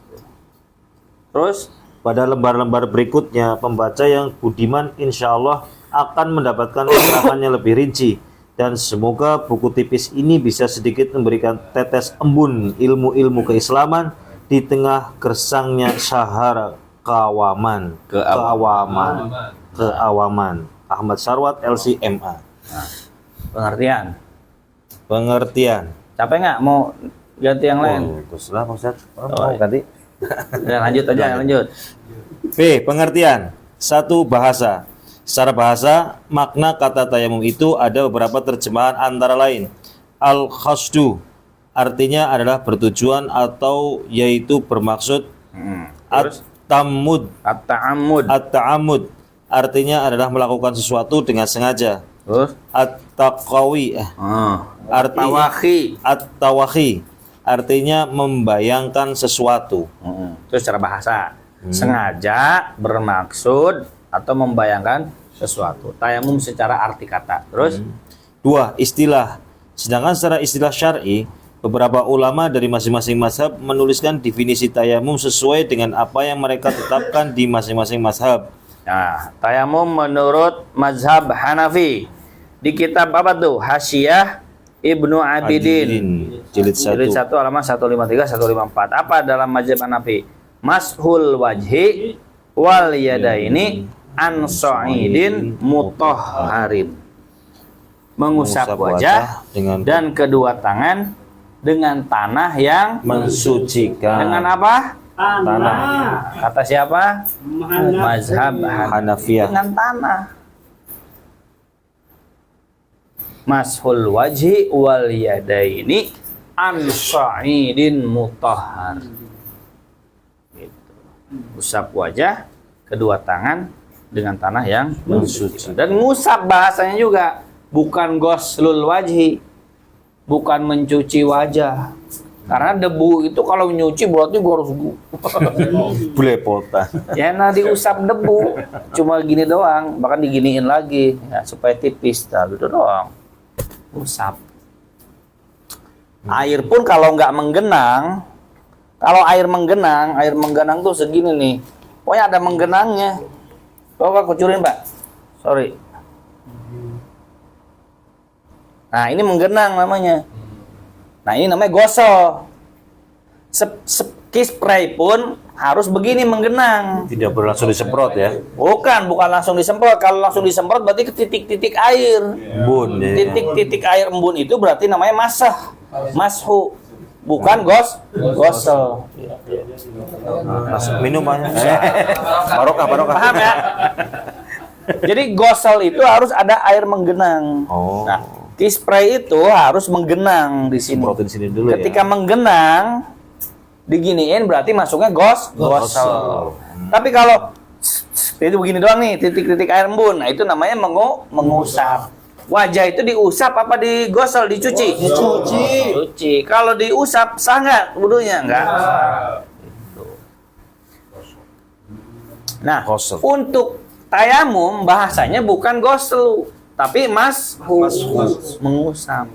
Terus Pada lembar-lembar berikutnya, pembaca yang budiman insya Allah akan mendapatkan keterangannya lebih rinci. Dan semoga buku tipis ini bisa sedikit memberikan tetes embun ilmu-ilmu keislaman di tengah gersangnya syahara keawaman. Ahmad Sarwat, LCMA. pengertian. Pengertian. Capek nggak mau ganti yang lain? Terserah Pak Ustaz. Oh, ganti. Ya, lanjut aja, lanjut. B. Pengertian. 1. Bahasa. Secara bahasa, makna kata tayamum itu ada beberapa terjemahan antara lain. Al-khasdu artinya adalah bertujuan atau yaitu bermaksud. Terus At-tammud at-ta'ammud. At-ta'ammud artinya adalah melakukan sesuatu dengan sengaja. Terus At-taqawi artinya At-tawakhi artinya membayangkan sesuatu. Terus secara bahasa sengaja, bermaksud atau membayangkan sesuatu. Tayamum secara arti kata. Terus 2. Istilah. Sedangkan secara istilah syar'i, beberapa ulama dari masing-masing mazhab menuliskan definisi tayamum sesuai dengan apa yang mereka tetapkan di masing-masing mazhab. nah, tayamum menurut mazhab Hanafi di kitab apa tuh? Hasyiyah Ibnu Abidin. Jilid Jilid 1. 1 halaman 153 154. Apa dalam mazhab Hanafi? Mashul wajhi wal yadaini an sa'idin mutahharin. Mengusap wajah dengan dan kedua tangan dengan tanah yang mensucikan. dengan apa? Tanah. Kata siapa? Mazhab Hanafiyah. dengan tanah. Mashul wajhi wal yadaini an sa'idin mutahhar. Gitu. Usap wajah, kedua tangan dengan tanah yang mensuci. Dan ngusap bahasanya juga bukan ghuslul wajhi, bukan mencuci wajah. Karena debu itu kalau nyuci berarti gua harus Belepotan. ya nah diusap debu cuma gini doang, bahkan diginiin lagi ya, supaya tipis, nah, gitu doang. Usap. Air pun kalau nggak menggenang, kalau air menggenang tuh segini nih, pokoknya ada menggenangnya. Coba kucurin Pak, sorry. Nah ini menggenang namanya. Nah ini namanya gosok. Kispray pun harus begini menggenang. Tidak boleh langsung disemprot ya. Bukan langsung disemprot. Kalau langsung disemprot berarti ke titik-titik air. Embun ya. Titik-titik air embun itu berarti namanya masah. Mashu. Bukan gosel. Minum banyak. Barokah. Paham ya? Jadi gosel itu harus ada air menggenang. Oh. Nah, kispray itu harus menggenang di sini. Semprotin sini dulu Ketika ya. menggenang, diginiin berarti masuknya gosel. Tapi kalau itu begini doang nih, titik-titik air embun, nah itu namanya mengusap. Wajah itu diusap apa digosel, dicuci? Dicuci. Kalau diusap sah nggak wudunya? Nggak. Nah, Gosel. untuk tayamum bahasanya bukan gosel, tapi mengusap.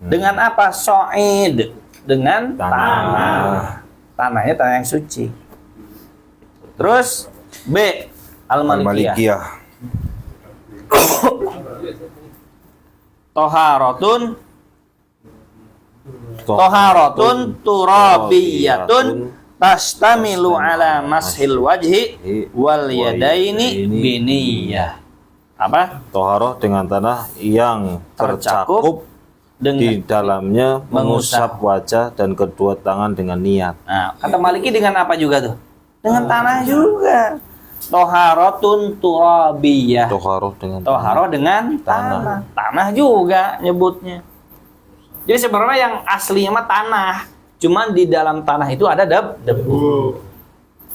Dengan apa? So'id. Dengan tanah. Tanahnya tanah yang suci. Terus B. Al-Malikiyah. Toharatun turabiyatun tastamilu ala mashil wajhi wal yadaini biniyah. Apa? Toharoh dengan tanah yang tercakup di Dengan dalamnya mengusap wajah dan kedua tangan dengan niat. Nah, kata Maliki dengan apa juga tuh? Dengan tanah juga. Toharatun turabiyah. Toharoh dengan Toharoh dengan tanah. Tanah juga nyebutnya. Jadi sebenarnya yang aslinya mah tanah. Cuman di dalam tanah itu ada debu.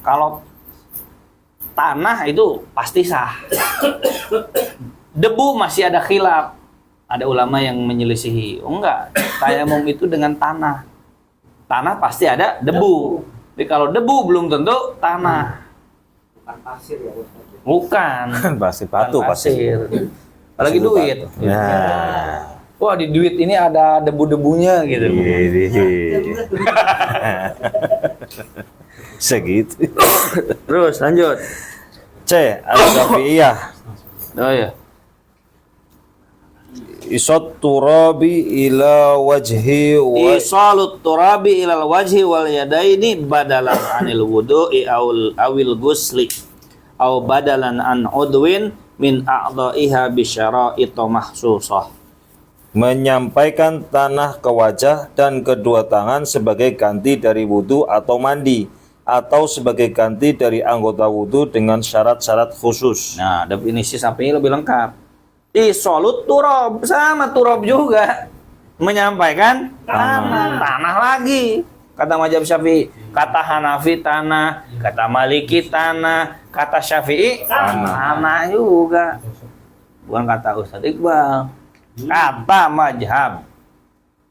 Kalau tanah itu pasti sah. Debu masih ada khilaf. Ada ulama yang menyelisihi. Oh enggak, tayamum itu dengan tanah. Tanah pasti ada debu. Tapi kalau debu belum tentu tanah. Bukan. pasir batu, pasir. Apalagi duit. Nah. Wah, di duit ini ada debu-debunya gitu. Segitu. Terus lanjut. C. Al-Syafi'iyah. Oh ya. Isot turabi ila wajhi wa Isalut turabi ilal wajhi wal yadaini badalan anil wudu'i awil gusli aw badalan an udwin min a'dha'iha bi syara'ita mahsusah. menyampaikan tanah ke wajah dan kedua tangan sebagai ganti dari wudhu atau mandi, atau sebagai ganti dari anggota wudhu dengan syarat-syarat khusus. Nah, definisi sampingnya lebih lengkap. Isolut turab, sama turab juga. Menyampaikan tanah lagi. Kata mazhab Syafi'i, kata Hanafi tanah, kata Maliki tanah, kata Syafi'i tanah juga. Bukan kata Ustadz Iqbal. Kata mazhab.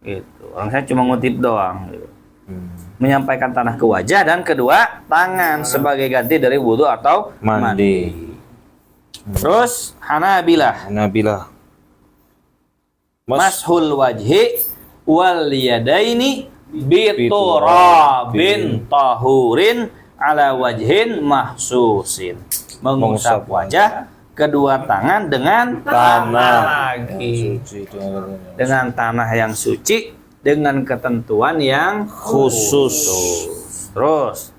Gitu. Orang saya cuma ngutip doang gitu. Menyampaikan tanah ke wajah dan kedua tangan sebagai ganti dari wudhu atau mandi. Terus Hanabilah, mashul wajhi wal yadaini biturabin tahurin ala wajhin mahsusin. Mengusap wajah, kedua tangan dengan tanah lagi. Dengan tanah yang suci, dengan ketentuan yang khusus. Terus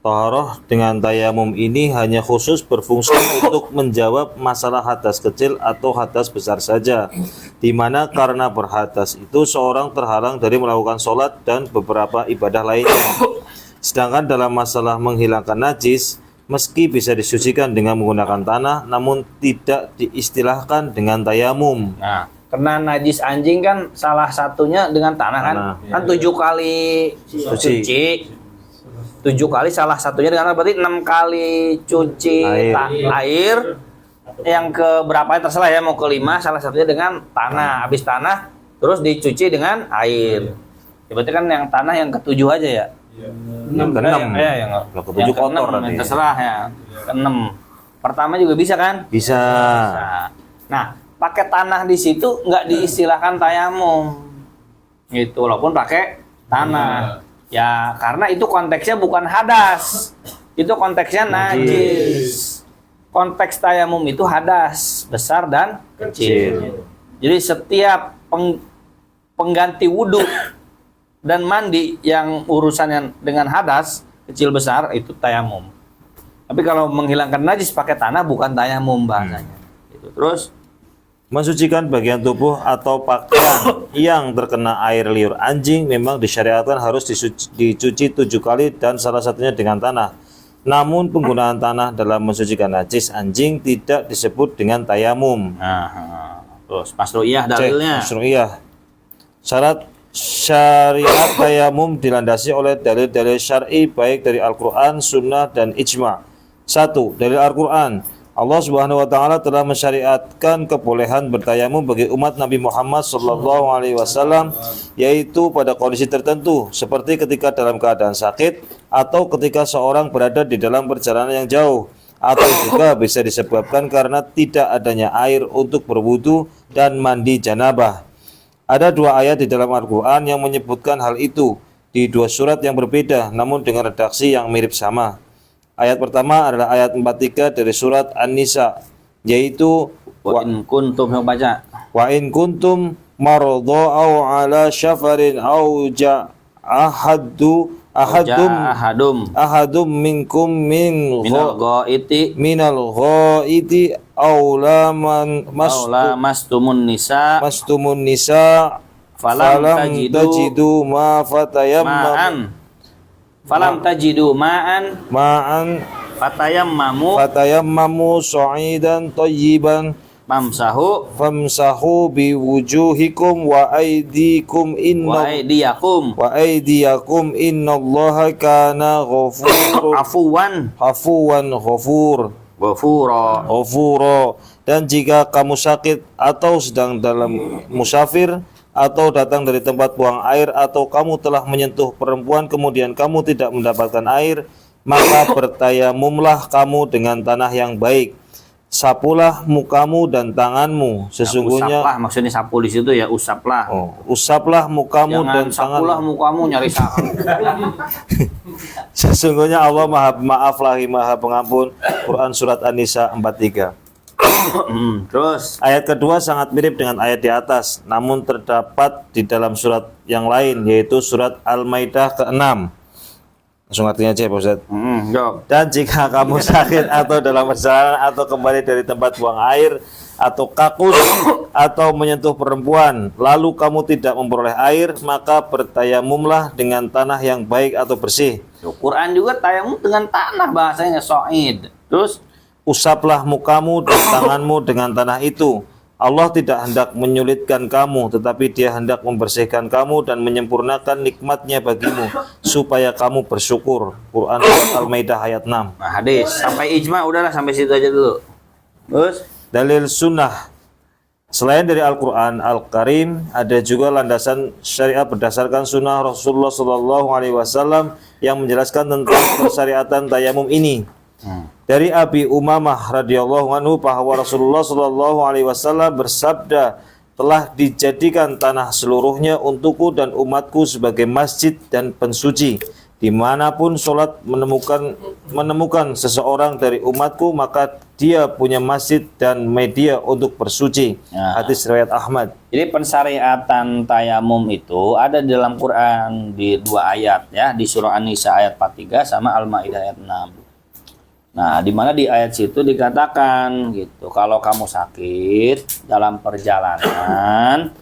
Taharah dengan tayamum ini hanya khusus berfungsi untuk menjawab masalah hadas kecil atau hadas besar saja, di mana karena berhadas itu seorang terhalang dari melakukan sholat dan beberapa ibadah lainnya. Sedangkan dalam masalah menghilangkan najis, meski bisa disucikan dengan menggunakan tanah, namun tidak diistilahkan dengan tayamum. Nah, kena najis anjing kan salah satunya dengan tanah kan? Kan 7 kali suci. 7 kali salah satunya dengan berarti 6 kali cuci air. Yang ke berapa terserah ya, mau ke 5, salah satunya dengan tanah. Habis tanah terus dicuci dengan air. Ya, berarti kan yang tanah yang ke-7 aja ya. Yang ke-6. Ya, yang ke-7 kotor nanti. Terserah ya. Ke-6. Pertama juga bisa kan? Bisa. Nah, pakai tanah di situ nggak diistilahkan tayamum. Gitu, walaupun pakai tanah. Ya, karena itu konteksnya bukan hadas. Itu konteksnya najis. Konteks tayamum itu hadas, besar dan kecil. Jadi setiap pengganti wudhu dan mandi yang urusannya dengan hadas kecil besar itu tayamum. Tapi kalau menghilangkan najis pakai tanah bukan tayamum bahasanya. Gitu. Terus mensucikan bagian tubuh atau pakaian yang terkena air liur anjing memang disyariatkan harus dicuci 7 kali dan salah satunya dengan tanah. Namun penggunaan tanah dalam mensucikan najis anjing tidak disebut dengan tayamum. Terus Masru'iyah dalilnya. Masru'iyah. Syarat syariat tayamum dilandasi oleh dalil-dalil syar'i baik dari Al-Qur'an, Sunnah dan ijma'. 1. Dari Al-Qur'an, Allah Subhanahu wa taala telah mensyariatkan kebolehan bertayamum bagi umat Nabi Muhammad sallallahu alaihi wasallam yaitu pada kondisi tertentu seperti ketika dalam keadaan sakit atau ketika seorang berada di dalam perjalanan yang jauh atau juga bisa disebabkan karena tidak adanya air untuk berwudu dan mandi janabah. Ada 2 ayat di dalam Al-Qur'an yang menyebutkan hal itu di 2 surat yang berbeda namun dengan redaksi yang mirip sama. Ayat pertama adalah ayat 43 dari surat An-Nisa yaitu Wa in kuntum yang baca. wa in kuntum maradha aw ala syafarin aw ahadum minkum Minal ghaiti minal ghaiti aw mastumun nisa mastumun nisa falam tajidu ma falam tajidu ma'an fatayammamu sa'idan tayyiban famsahu biwujuhikum wa aydiyakum innallaha kana afuwan ghafura. Dan jika kamu sakit atau sedang dalam musafir atau datang dari tempat buang air atau kamu telah menyentuh perempuan kemudian kamu tidak mendapatkan air, maka bertayamumlah kamu dengan tanah yang baik. Sapulah mukamu dan tanganmu. Sesungguhnya usaplah, maksudnya sapu di situ ya usaplah. Usaplah mukamu dan tanganmu. Sapulah mukamu nyari sapu. Sesungguhnya Allah Maha Maaf lagi Maha Pengampun. Quran surat An-Nisa 43. Terus ayat kedua sangat mirip dengan ayat di atas, namun terdapat di dalam surat yang lain yaitu surat Al-Maidah ke-6. Langsung artinya aja Pak Ustaz. Dan jika kamu sakit atau dalam perjalanan atau kembali dari tempat buang air atau kakus atau menyentuh perempuan lalu kamu tidak memperoleh air, maka bertayamumlah dengan tanah yang baik atau bersih. Quran juga tayamum dengan tanah bahasanya so'id. Terus usaplah mukamu dan tanganmu dengan tanah itu. Allah tidak hendak menyulitkan kamu, tetapi Dia hendak membersihkan kamu dan menyempurnakan nikmatnya bagimu supaya kamu bersyukur. Quran Al-Maidah ayat 6. Nah, hadis sampai ijma udahlah sampai situ aja dulu. Terus dalil sunnah. Selain dari Al-Quran Al-Karim, ada juga landasan syariat berdasarkan sunnah Rasulullah SAW yang menjelaskan tentang persyariatan tayamum ini. Dari Abi Umamah radhiyallahu anhu bahwa Rasulullah SAW bersabda, telah dijadikan tanah seluruhnya untukku dan umatku sebagai masjid dan pensuci. Dimanapun sholat menemukan seseorang dari umatku, maka dia punya masjid dan media untuk bersuci. Hadis riwayat Ahmad. Jadi pensyariatan tayamum itu ada di dalam Quran di 2 ayat ya, di surah An-Nisa ayat 43 sama Al-Maidah ayat 6. Nah, di mana di ayat situ dikatakan gitu, kalau kamu sakit dalam perjalanan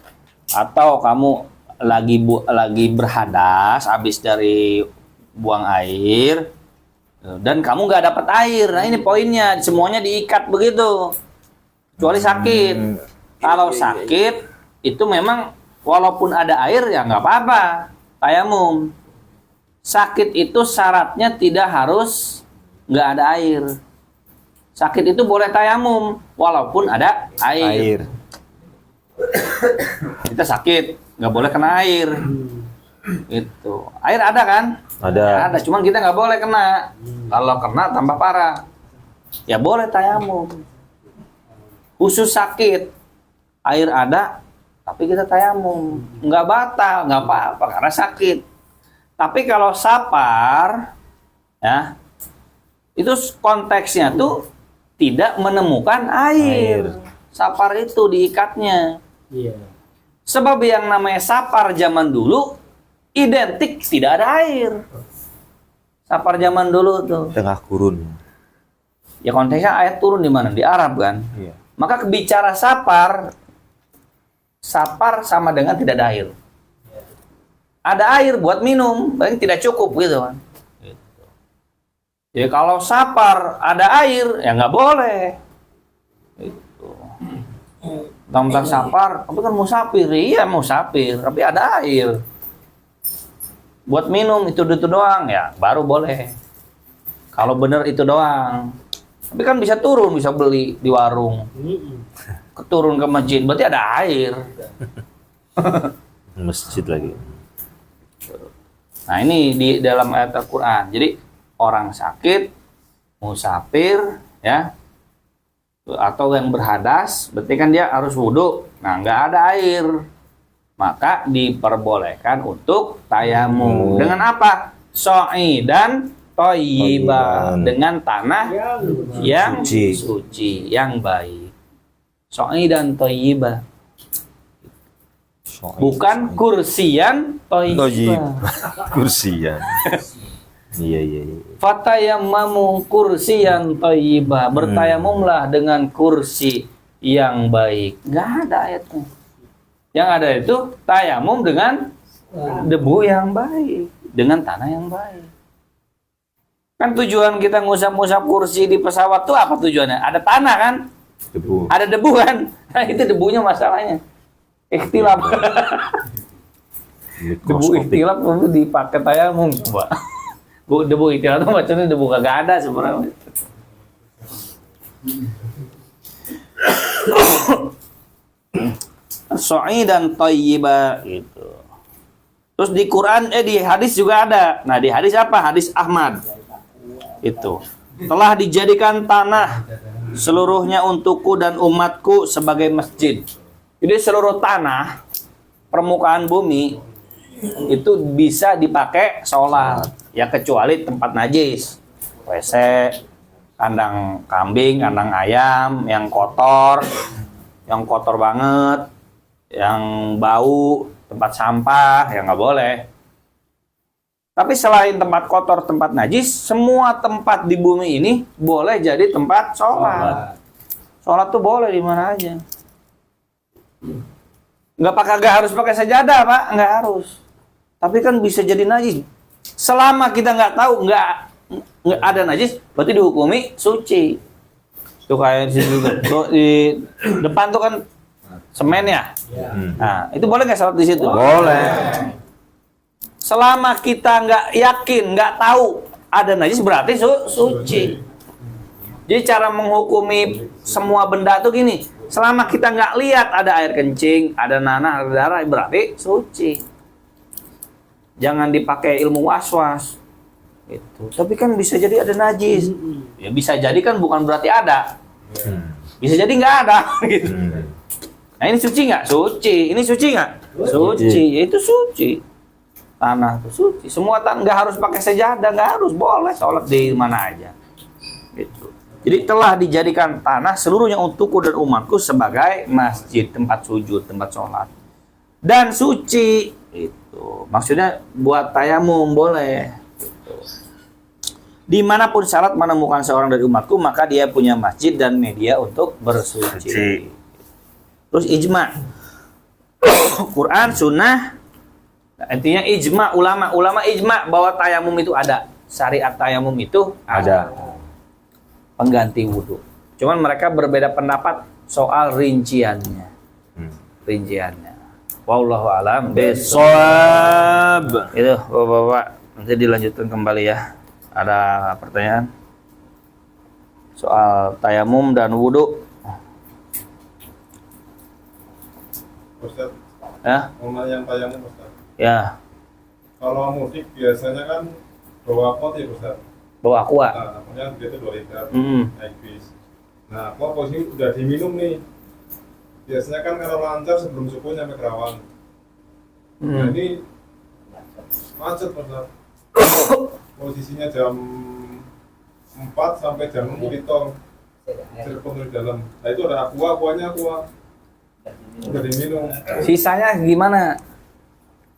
atau kamu lagi berhadas habis dari buang air dan kamu nggak dapat air, nah ini poinnya, semuanya diikat begitu, kecuali sakit. Kalau sakit itu memang walaupun ada air ya nggak apa-apa, tayamum. Sakit itu syaratnya tidak harus nggak ada air. Sakit itu boleh tayamum walaupun ada air. Kita sakit nggak boleh kena air. Itu air ada kan? Ada. Cuman kita nggak boleh kena. Kalau kena tambah parah. Ya boleh tayamum. Khusus sakit, air ada, tapi kita tayamum, nggak batal, nggak apa-apa karena sakit. Tapi kalau sapar, ya. Itu konteksnya tuh tidak menemukan air. Sapar itu diikatnya. Sebab yang namanya sapar zaman dulu identik tidak ada air. Sapar zaman dulu tuh. Tengah gurun. Ya konteksnya ayat turun di mana? Di Arab kan. Iya. Maka bicara sapar sama dengan tidak ada air. Ada air buat minum, berarti tidak cukup gitu kan. Ya kalau sapar ada air, ya nggak boleh. Itu. Tentang sapar, tapi kan musafir, iya musafir, tapi ada air. Buat minum itu doang, ya baru boleh. Kalau bener itu doang. Tapi kan bisa turun, bisa beli di warung. Keturun ke masjid, berarti ada air. Masjid lagi. Nah ini di dalam ayat Al-Quran. Jadi orang sakit, musafir, ya, atau yang berhadas, berarti kan dia harus wudhu. Nah nggak ada air, maka diperbolehkan untuk tayamum. Dengan apa? So'idan thayyiban, dengan tanah yang suci, yang baik. So'idan thayyiban, bukan kursiyan thayyiban. Kursiyan. Iya. Fatayammamu kursiyan thayyiban, bertayamumlah dengan kursi yang baik. Nggak ada ayatnya. Yang ada itu tayamum dengan debu yang baik, dengan tanah yang baik. Kan tujuan kita ngusap-ngusap kursi di pesawat tuh apa tujuannya? Ada tanah kan? Debu. Ada debu kan? Nah itu debunya masalahnya. Ikhtilaf. Debu ikhtilaf itu dipakai tayamum, Pak. Debu ikhtilaf itu macamnya debu kagak ada sebenarnya. So'idan thayyiba gitu. Terus di Quran di hadis juga ada. Nah, di hadis apa? Hadis Ahmad. Itu. Telah dijadikan tanah seluruhnya untukku dan umatku sebagai masjid. Jadi seluruh tanah permukaan bumi itu bisa dipakai sholat, ya kecuali tempat najis, WC, kandang kambing, kandang ayam yang kotor banget, yang bau, tempat sampah, ya nggak boleh. Tapi selain tempat kotor, tempat najis, semua tempat di bumi ini boleh jadi tempat sholat. Sholat tuh boleh di mana aja. Nggak harus pakai sajadah, Pak, nggak harus. Tapi kan bisa jadi najis. Selama kita nggak tahu nggak ada najis, berarti dihukumi suci. Tuh kayak di situ di depan tuh kan semen ya. Nah, itu boleh nggak sholat di situ? Boleh. Selama kita nggak yakin, nggak tahu ada najis, berarti suci. Jadi cara menghukumi semua benda tuh gini. Selama kita nggak lihat ada air kencing, ada nanah, ada darah, berarti suci. Jangan dipakai ilmu was-was. Gitu. Tapi kan bisa jadi ada najis. Ya bisa jadi kan bukan berarti ada. Bisa jadi nggak ada. Gitu. Nah ini suci nggak? Suci. Ini suci nggak? Suci. Ya, itu suci. Tanah itu suci. Semua nggak harus pakai sejadah, nggak harus, boleh sholat di mana aja. Gitu. Jadi telah dijadikan tanah seluruhnya untukku dan umatku sebagai masjid, tempat sujud, tempat sholat. Dan suci. Itu maksudnya buat tayamum boleh. Gitu. Dimanapun syarat menemukan seorang dari umatku, maka dia punya masjid dan media untuk bersuci. Terus ijma, Quran, sunnah, intinya ijma ulama ijma bahwa tayamum itu ada, syariat tayamum itu ada, pengganti wudhu. Cuman mereka berbeda pendapat soal rinciannya. Wallahu a'lam bishawab. Itu Bapak-bapak, nanti dilanjutkan kembali ya. Ada pertanyaan soal tayamum dan wudhu? Ustaz, Ya, yang tayamum Ustaz. ya. Kalau mudik biasanya kan bawa pot ya Ustaz. Bawa aqua. Nah, namanya itu 2 liter naik bis. Nah, kok posisi udah diminum nih. Biasanya kan kalau lancar sebelum subuh nyampe Kerawang. Nah, ini macet Ustaz. Posisinya jam 4 sampai jam 6 di tol. Cirebon di dalam. Nah, itu ada aquanya udah diminum. Sisanya gimana?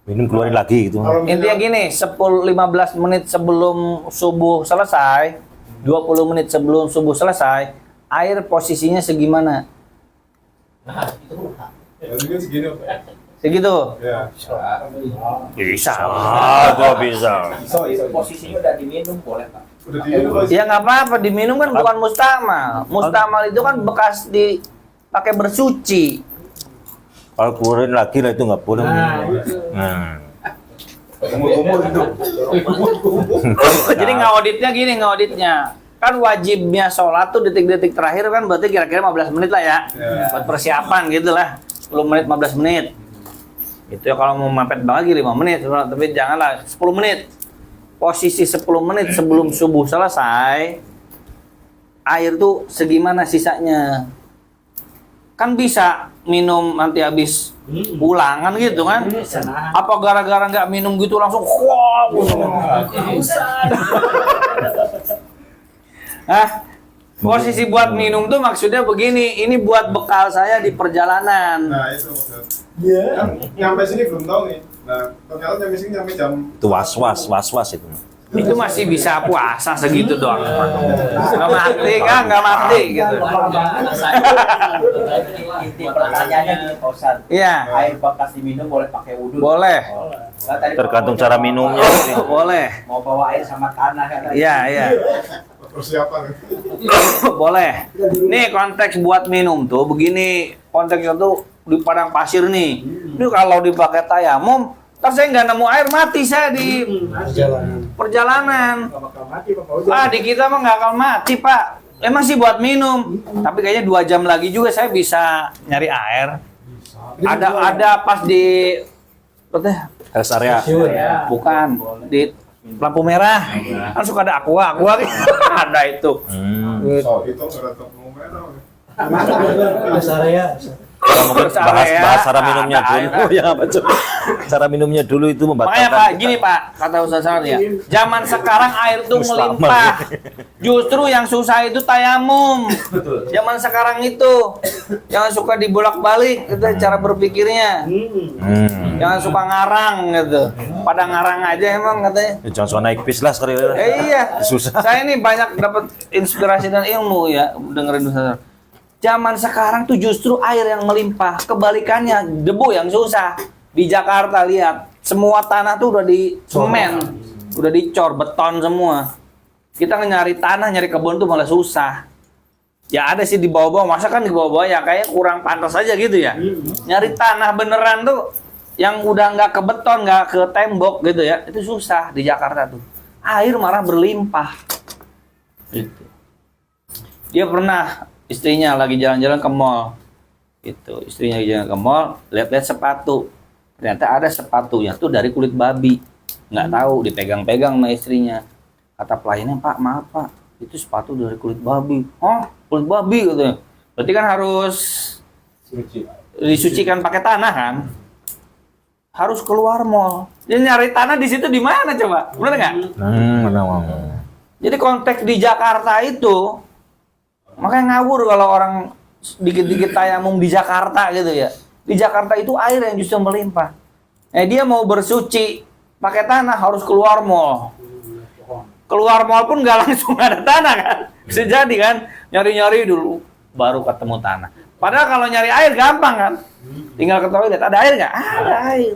Minum keluarin lagi gitu. Kalau Intinya misalnya- gini, 10-15 menit sebelum subuh selesai, 20 menit sebelum subuh selesai, air posisinya segimana? ya mungkin segini Pak. Segitu. Ya. Bisa. Gua bisa. Posisinya udah diminum boleh Pak. Udah diminum Pak. Ya nggak apa-apa, diminum kan bukan mustamal. Mustamal itu kan bekas dipakai bersuci. Kalau keluarin lagi lah itu nggak boleh. Nah. Umur-umur itu. Jadi ngauditnya gini, ngauditnya. Kan wajibnya sholat tuh detik-detik terakhir kan berarti kira-kira 15 menit lah ya. Ya. Buat persiapan gitu lah. 10 menit, 15 menit. Itu ya kalau mau mepet banget 5 menit. Tapi janganlah 10 menit. Posisi 10 menit sebelum subuh selesai, air tuh segimana sisanya. Kan bisa minum nanti habis ulangan gitu kan. Apa gara-gara nggak minum gitu langsung wah, Hah? Posisi buat minum tuh maksudnya begini, ini buat bekal saya di perjalanan. Nah, itu Ustaz. Kan nyampe sini belum tahu nih. Nah, ternyata nyampe sini nyampe jam Itu was-was itu. Itu masih bisa puasa segitu doang. Nggak mati kan, nggak mati gitu. Inti pertanyaannya gini Pak Ustadz. Iya, Air bekas diminum boleh pakai wudhu? boleh, Nah, tadi Tergantung Pak, cara minumnya. boleh. mau bawa air sama tanah kan? Iya, iya. persiapan. Boleh. Nih konteks buat minum tuh begini, konteksnya tuh di padang pasir nih. Ini kalau dipakai tayamum, ntar saya nggak nemu air mati saya di perjalanan. Ah, di kita mah nggak akan mati Pak. Emang sih buat minum, tapi kayaknya 2 jam lagi juga saya bisa nyari air. Ada pas di Rest area. bukan di lampu merah, kan suka ada aqua ada itu. So, itu nggak ada mau merah. Kalau mungkin Rest bahas area, cara minumnya ada dulu. Ya apa coba? Cara minumnya dulu itu Makanya membatalkan. Pak, gini Pak, kata Ustaz Saad ya, zaman sekarang air tuh Mustahil. melimpah. Justru yang susah itu tayamum. Zaman sekarang itu, jangan suka dibolak-balik, gitu cara berpikirnya. Jangan suka ngarang gitu. Pada ngarang aja emang katanya. Ya, jangan suka naik bis lah sekali. Iya. Susah. Saya ini banyak dapat inspirasi dan ilmu ya dengerin Ustaz Saad. Zaman sekarang tuh justru air yang melimpah, kebalikannya debu yang susah. Di Jakarta lihat, semua tanah tuh udah di semen, udah dicor beton semua. Kita nyari tanah, nyari kebun tuh malah susah. Ya ada sih di bawah-bawah, masa kan di bawah-bawah ya kayaknya kurang pantas aja gitu ya. Nyari tanah beneran tuh yang udah nggak ke beton, nggak ke tembok gitu ya, itu susah di Jakarta tuh. Air malah berlimpah. Gitu. Dia pernah istrinya lagi jalan-jalan ke mall, itu istrinya lagi jalan ke mall, lihat-lihat sepatu, ternyata ada sepatunya tuh dari kulit babi, nggak tahu, dipegang-pegang sama istrinya. Kata pelayannya, Pak maaf Pak, itu sepatu dari kulit babi. Oh kulit babi gitu. Berarti kan harus disucikan pakai tanah kan? Harus keluar mall. Dia nyari tanah di situ di mana coba? Bener nggak? Jadi konteks di Jakarta itu, makanya ngawur kalau orang dikit-dikit tayamum di Jakarta gitu ya. Di Jakarta itu air yang justru melimpah. Dia mau bersuci pakai tanah harus keluar mall. Keluar mall pun nggak langsung ada tanah kan. Bisa jadi kan, nyari-nyari dulu baru ketemu tanah. Padahal kalau nyari air gampang kan. Tinggal ke toilet, ada air nggak? Ada air.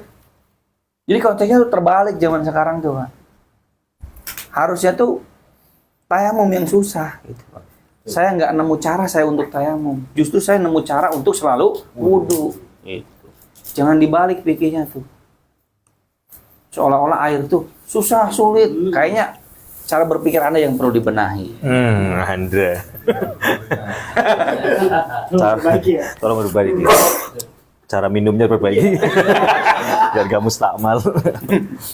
Jadi konteksnya tuh terbalik zaman sekarang tuh Pak. Harusnya tuh tayamum yang susah gitu Pak. Saya nggak nemu cara saya untuk tayamum. Justru saya nemu cara untuk selalu wudhu. Gitu. Jangan dibalik pikirnya tuh. Seolah-olah air tuh susah, sulit. Kayaknya cara berpikir Anda yang perlu dibenahi. Andra. Tolong berbagi. Cara minumnya perbaiki. Biar gak mustakmal.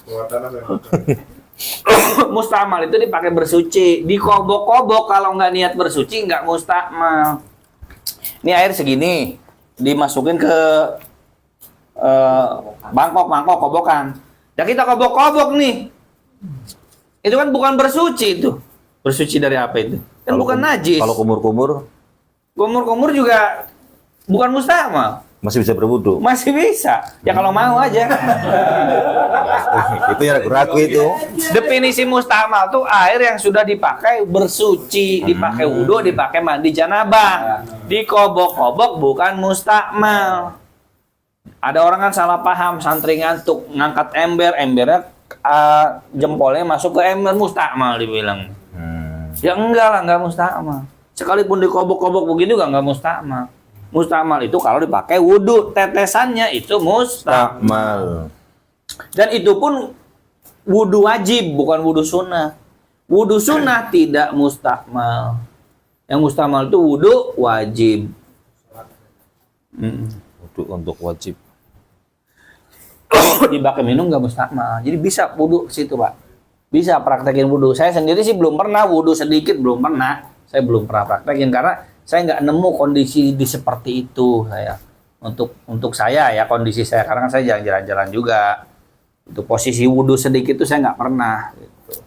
Buatan ada. Mustamal itu dipakai bersuci. Dikobok-kobok kalau nggak niat bersuci nggak mustamal. Ini air segini dimasukin ke mangkok kobokan. Ya kita kobok-kobok nih. Itu kan bukan bersuci itu. Bersuci dari apa itu? Kan bukan najis. Kalau kumur-kumur, Kumur-kumur juga bukan mustamal. Masih bisa berwudu. Masih bisa. Ya kalau mau aja. Itu yang ragu-ragu itu. Definisi mustakmal tuh air yang sudah dipakai bersuci, dipakai wudu, dipakai mandi janabah. Dikobok-kobok bukan mustakmal. Ada orang kan salah paham, santri ngantuk ngangkat ember, embernya jempolnya masuk ke ember, mustakmal dibilang. Ya enggak lah, enggak mustakmal. Sekalipun dikobok-kobok begini juga enggak mustakmal. Mustakmal itu kalau dipakai wudu, tetesannya itu mustakmal. Dan itu pun wudu wajib, bukan wudu sunnah. Wudu sunnah tidak mustakmal. Yang mustakmal itu wudu wajib. Wudu untuk wajib. Dipakai minum nggak mustakmal. Jadi bisa wudu ke situ, Pak. Bisa praktekin wudu. Saya sendiri sih belum pernah wudu sedikit, belum pernah. Saya belum pernah praktekin karena saya nggak nemu kondisi di seperti itu saya. Untuk saya ya kondisi saya karena kan saya jalan-jalan juga. Untuk posisi wudu sedikit itu saya nggak pernah. Gitu.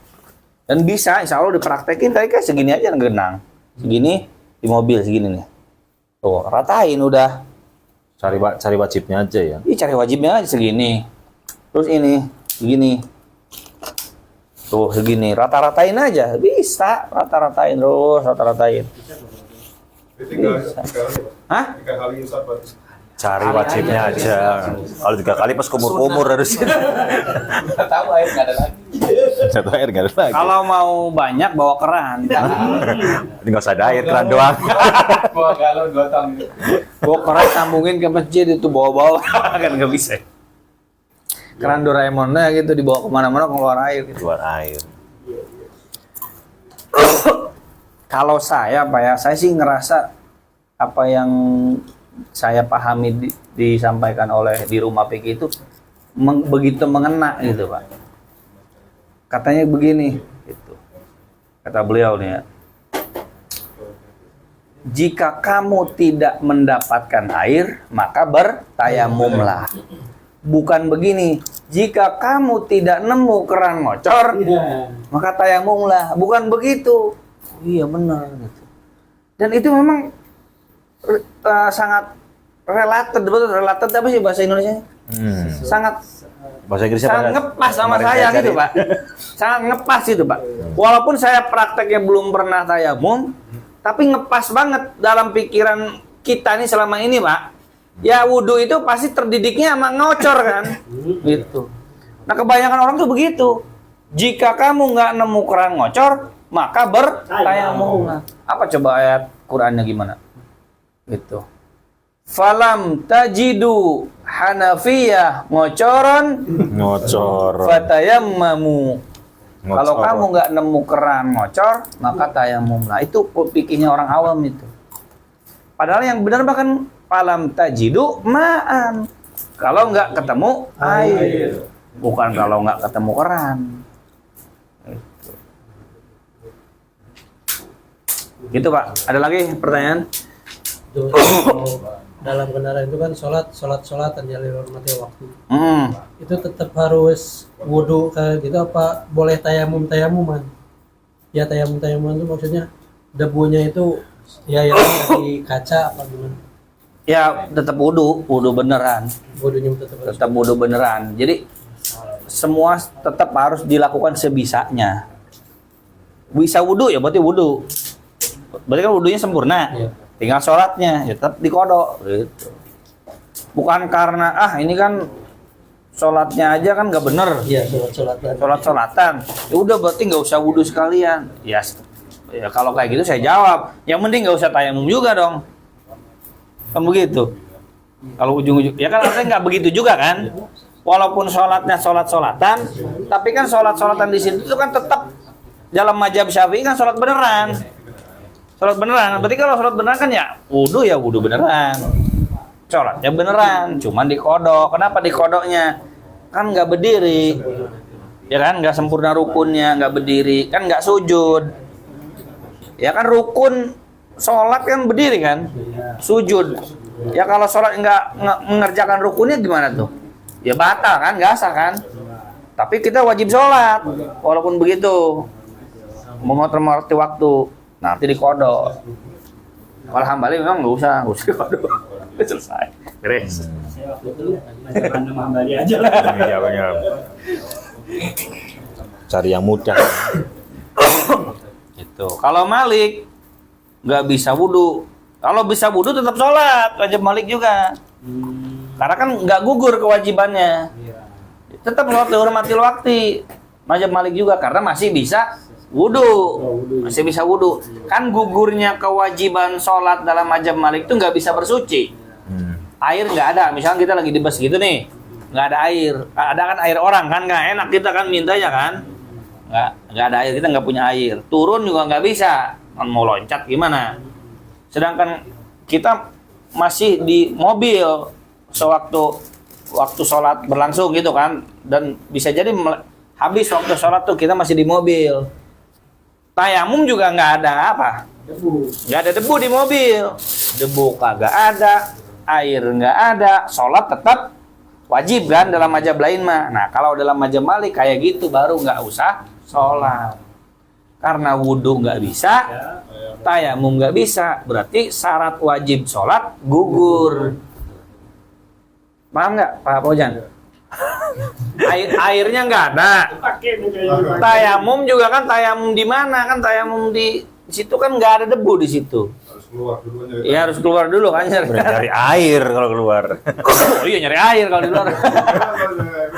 Dan bisa, insya Allah dipraktekin kayak segini aja genang. Segini di mobil segini nih. Tuh ratain udah. Cari wajibnya aja ya. Ih, cari wajibnya aja segini. Terus ini segini. Tuh segini, rata-ratain aja, bisa, rata-ratain terus, rata-ratain. Hah? 3 kali Ustaz, Pak. Cari wajibnya aja. Kalau 3 kali pas kumur-kumur harusnya. Nggak tahu air nggak ada lagi. Satu air nggak ada lagi. Kalau mau banyak bawa keran, Ini nggak usah ada air, keran doang. Bawa galon 2 tong. bawa keran sambungin ke masjid itu bawa-bawa kan nggak bisa. Keran Doraemonnya gitu dibawa kemana-mana keluar air. Gitu. Keluar air. Kalau saya, Pak ya, saya sih ngerasa apa yang saya pahami disampaikan oleh di rumah PK itu begitu mengena gitu, Pak. Katanya begini, gitu. Kata beliau nih ya. Jika kamu tidak mendapatkan air, maka bertayamumlah. Bukan begini, jika kamu tidak nemu keran ngocor, maka tayamumlah. Bukan begitu. Iya benar gitu. Dan itu memang sangat related, betul related apa sih bahasa Indonesia? Sangat Bahasa Inggrisnya sangat ngepas sama saya gitu, Pak. Sangat ngepas itu, Pak. Walaupun saya prakteknya belum pernah tayamum, tapi ngepas banget dalam pikiran kita nih selama ini, Pak. Ya wudhu itu pasti terdidiknya sama ngocor kan, gitu. Nah kebanyakan orang tuh begitu. Jika kamu nggak nemu keran ngocor, maka bertayamum. Apa coba ayat Qur'annya gimana? Gitu. Falam tajidu hanafiyah ngocoron ngocor. fatayammamu. Kalau Ngocor. kamu nggak nemu keran ngocor, maka tayamumlah. Itu pikirnya orang awam itu. Padahal yang benar bahkan falam tajidu ma'an. Kalau nggak ketemu air, bukan kalau nggak ketemu keran. Gitu Pak. Ada lagi pertanyaan? Itu, dalam kendaraan itu kan solatan ya hormati waktu. Itu tetap harus wudu kayak gitu apa boleh tayamuman? Ya tayamuman itu maksudnya debunya itu ya yang di kaca apa gimana? Ya tetap wudu beneran. Wudunya tetap harus. Tetap wudu beneran. Jadi semua tetap harus dilakukan sebisanya. Bisa wudu ya berarti wudu. Berarti kan wudunya sempurna. Iya. Tinggal sholatnya ya tetap dikodok gitu. Bukan karena ini kan sholatnya aja kan nggak bener. Iya, solatan. Sholat-sholatan. Ya udah berarti nggak usah wudu sekalian. Ya kalau kayak gitu saya jawab. Yang penting nggak usah tayamum juga dong. Kan begitu. Kalau ujung-ujung ya kan artinya nggak begitu juga kan. Walaupun sholatnya sholat-sholatan, tapi kan sholat-sholatan di situ itu kan tetap dalam mazhab Syafi'i kan sholat beneran. Sholat beneran. Berarti kalau sholat beneran kan ya wudu beneran. Sholatnya beneran, cuman dikodok. Kenapa dikodoknya? Kan nggak berdiri. Ya kan nggak sempurna rukunnya, nggak berdiri, kan nggak sujud. Ya kan rukun sholat kan berdiri kan, sujud. Ya kalau sholat nggak mengerjakan rukunnya gimana tuh? Ya batal kan, nggak sah kan. Tapi kita wajib sholat, walaupun begitu. Menghormati waktu, nanti dikodok. Kalau Hambali memang nggak usah dikodok. Selesai. beres. Iya benar. Cari yang mudah. Itu. Kalau Malik nggak bisa wudhu. Kalau bisa wudhu tetap sholat, wajib Malik juga. Karena kan nggak gugur kewajibannya. Tetap sholat dihormati waktu. Wajib Malik juga karena masih bisa wudhu. Masih bisa wudhu. Kan gugurnya kewajiban sholat dalam wajib Malik itu nggak bisa bersuci. Air nggak ada. Misalnya kita lagi di bus gitu nih, nggak ada air. Ada kan air orang kan, nggak enak kita kan mintanya kan. Nggak ada air, kita nggak punya air. Turun juga nggak bisa. Kan mau loncat gimana? Sedangkan kita masih di mobil waktu sholat berlangsung gitu kan, dan bisa jadi habis waktu sholat tuh kita masih di mobil. Tayamum juga nggak ada apa? Nggak ada debu di mobil. Debu kagak ada, air nggak ada, sholat tetap wajib kan dalam mazhab lain mah. Nah kalau dalam mazhab Malik kayak gitu baru nggak usah sholat. Karena wudhu nggak bisa, tayamum nggak bisa, berarti syarat wajib sholat gugur. Paham nggak Pak Pojan? Airnya nggak ada. Tayamum juga kan tayamum di mana kan tayamum di situ kan nggak ada debu di situ. Harus keluar dulu nyari. Iya harus keluar dulu kan Cari air kalau keluar. Oh iya nyari air kalau di luar.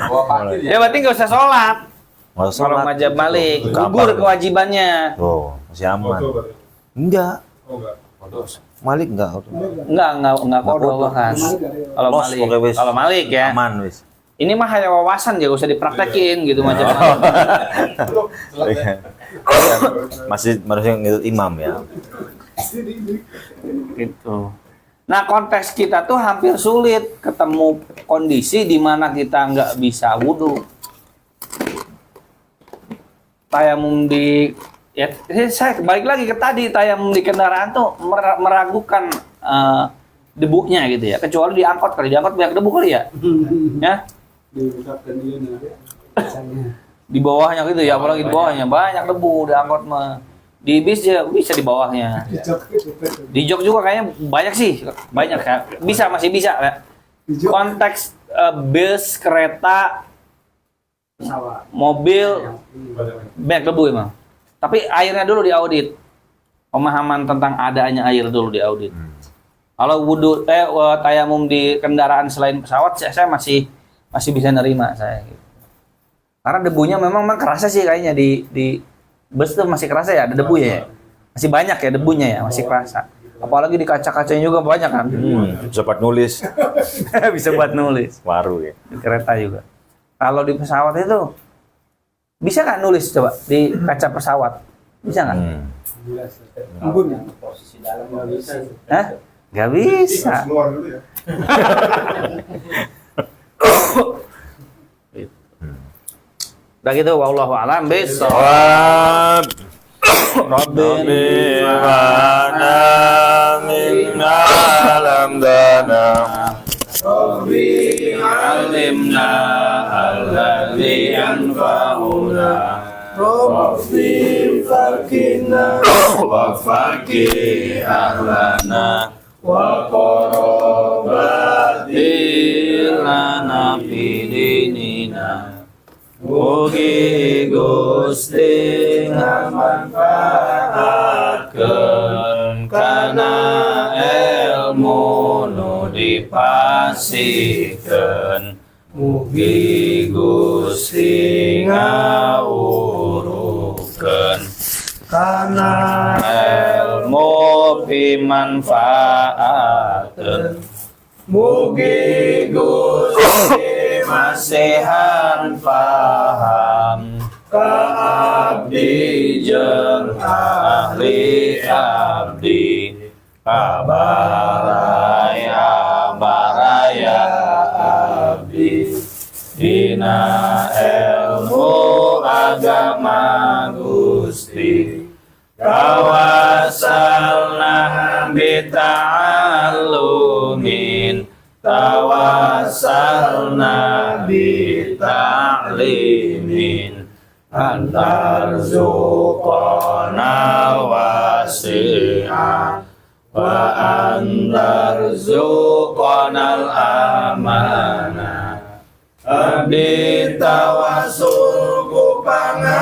Bawa pasir Ya berarti nggak usah sholat. Nggak usah Kalau sholat. mazhab Malik Gampang. gugur kewajibannya. Oh, masih aman. Foto berarti. Enggak. Oh enggak. Malik enggak. Enggak kodoh kan. Kalau Los, Malik, pokoknya wis. kalau Malik ya. Aman wis. Ini mah hanya wawasan ya, gak usah dipraktekin gitu macam Malik. Masih harusnya ngikut imam ya. Gitu. Nah konteks kita tuh hampir sulit ketemu kondisi di mana kita nggak bisa wudhu. Tayamum di ya saya balik lagi ke tadi tayamum di kendaraan tuh meragukan debunya gitu ya, kecuali di angkot banyak debu kali ya. Ya di bawahnya gitu ya, apalagi di bawahnya banyak debu di angkot mah. Di bis ya bisa di bawahnya. Di jok juga kayaknya banyak sih, banyak ya. Masih bisa ya. Konteks bis, kereta, mobil banyak debu emang. Tapi airnya dulu diaudit. Pemahaman tentang adanya air dulu diaudit. Kalau wudhu tayamum di kendaraan selain pesawat saya masih bisa nerima saya gitu. Karena debunya memang kerasa sih kayaknya di bus tuh masih kerasa ya, ada debu ya. Masih banyak ya debunya ya, masih kerasa. Apalagi di kaca-kacanya juga banyak kan. Bisa buat nulis. Bisa buat nulis. Baru ya. Di kereta juga. Kalau di pesawat itu bisa nggak nulis coba di kaca pesawat? Bisa nggak? Hah? Nggak bisa. Harus keluar dulu ya. Udah gitu, wallahu a'lam bishawab. Wab. Rabbi mana minna lam dana. Rabbi alimna alladhi yanfa'una. Rabbi fakina wa faqih ahlana wa qarabati lana fi dinina. Mugi Gusti ngamanfaatkeun kana ilmu nu dipasikeun. Mugi Gusti ngawurukeun kana ilmu pimanfaateun. Mugi Gusti masihan paham ka abdi jeung ahli abdi baraya abdi dina ilmu agama Gusti tawasalna bita'allumin tawassalna bita'limin antarzuqana wasi'a wa antarzuqanal amanah. Abdi tawasul ku pangaosan,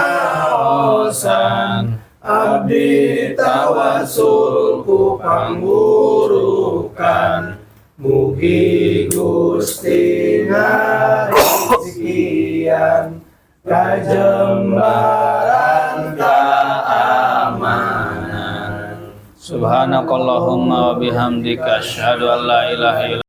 abdi tawasul ku panggurukan. Mugi Gusti ngarezekian kajembaran keamanan. Subhanakallahumma wa bihamdika asyhadu an la ilaha illa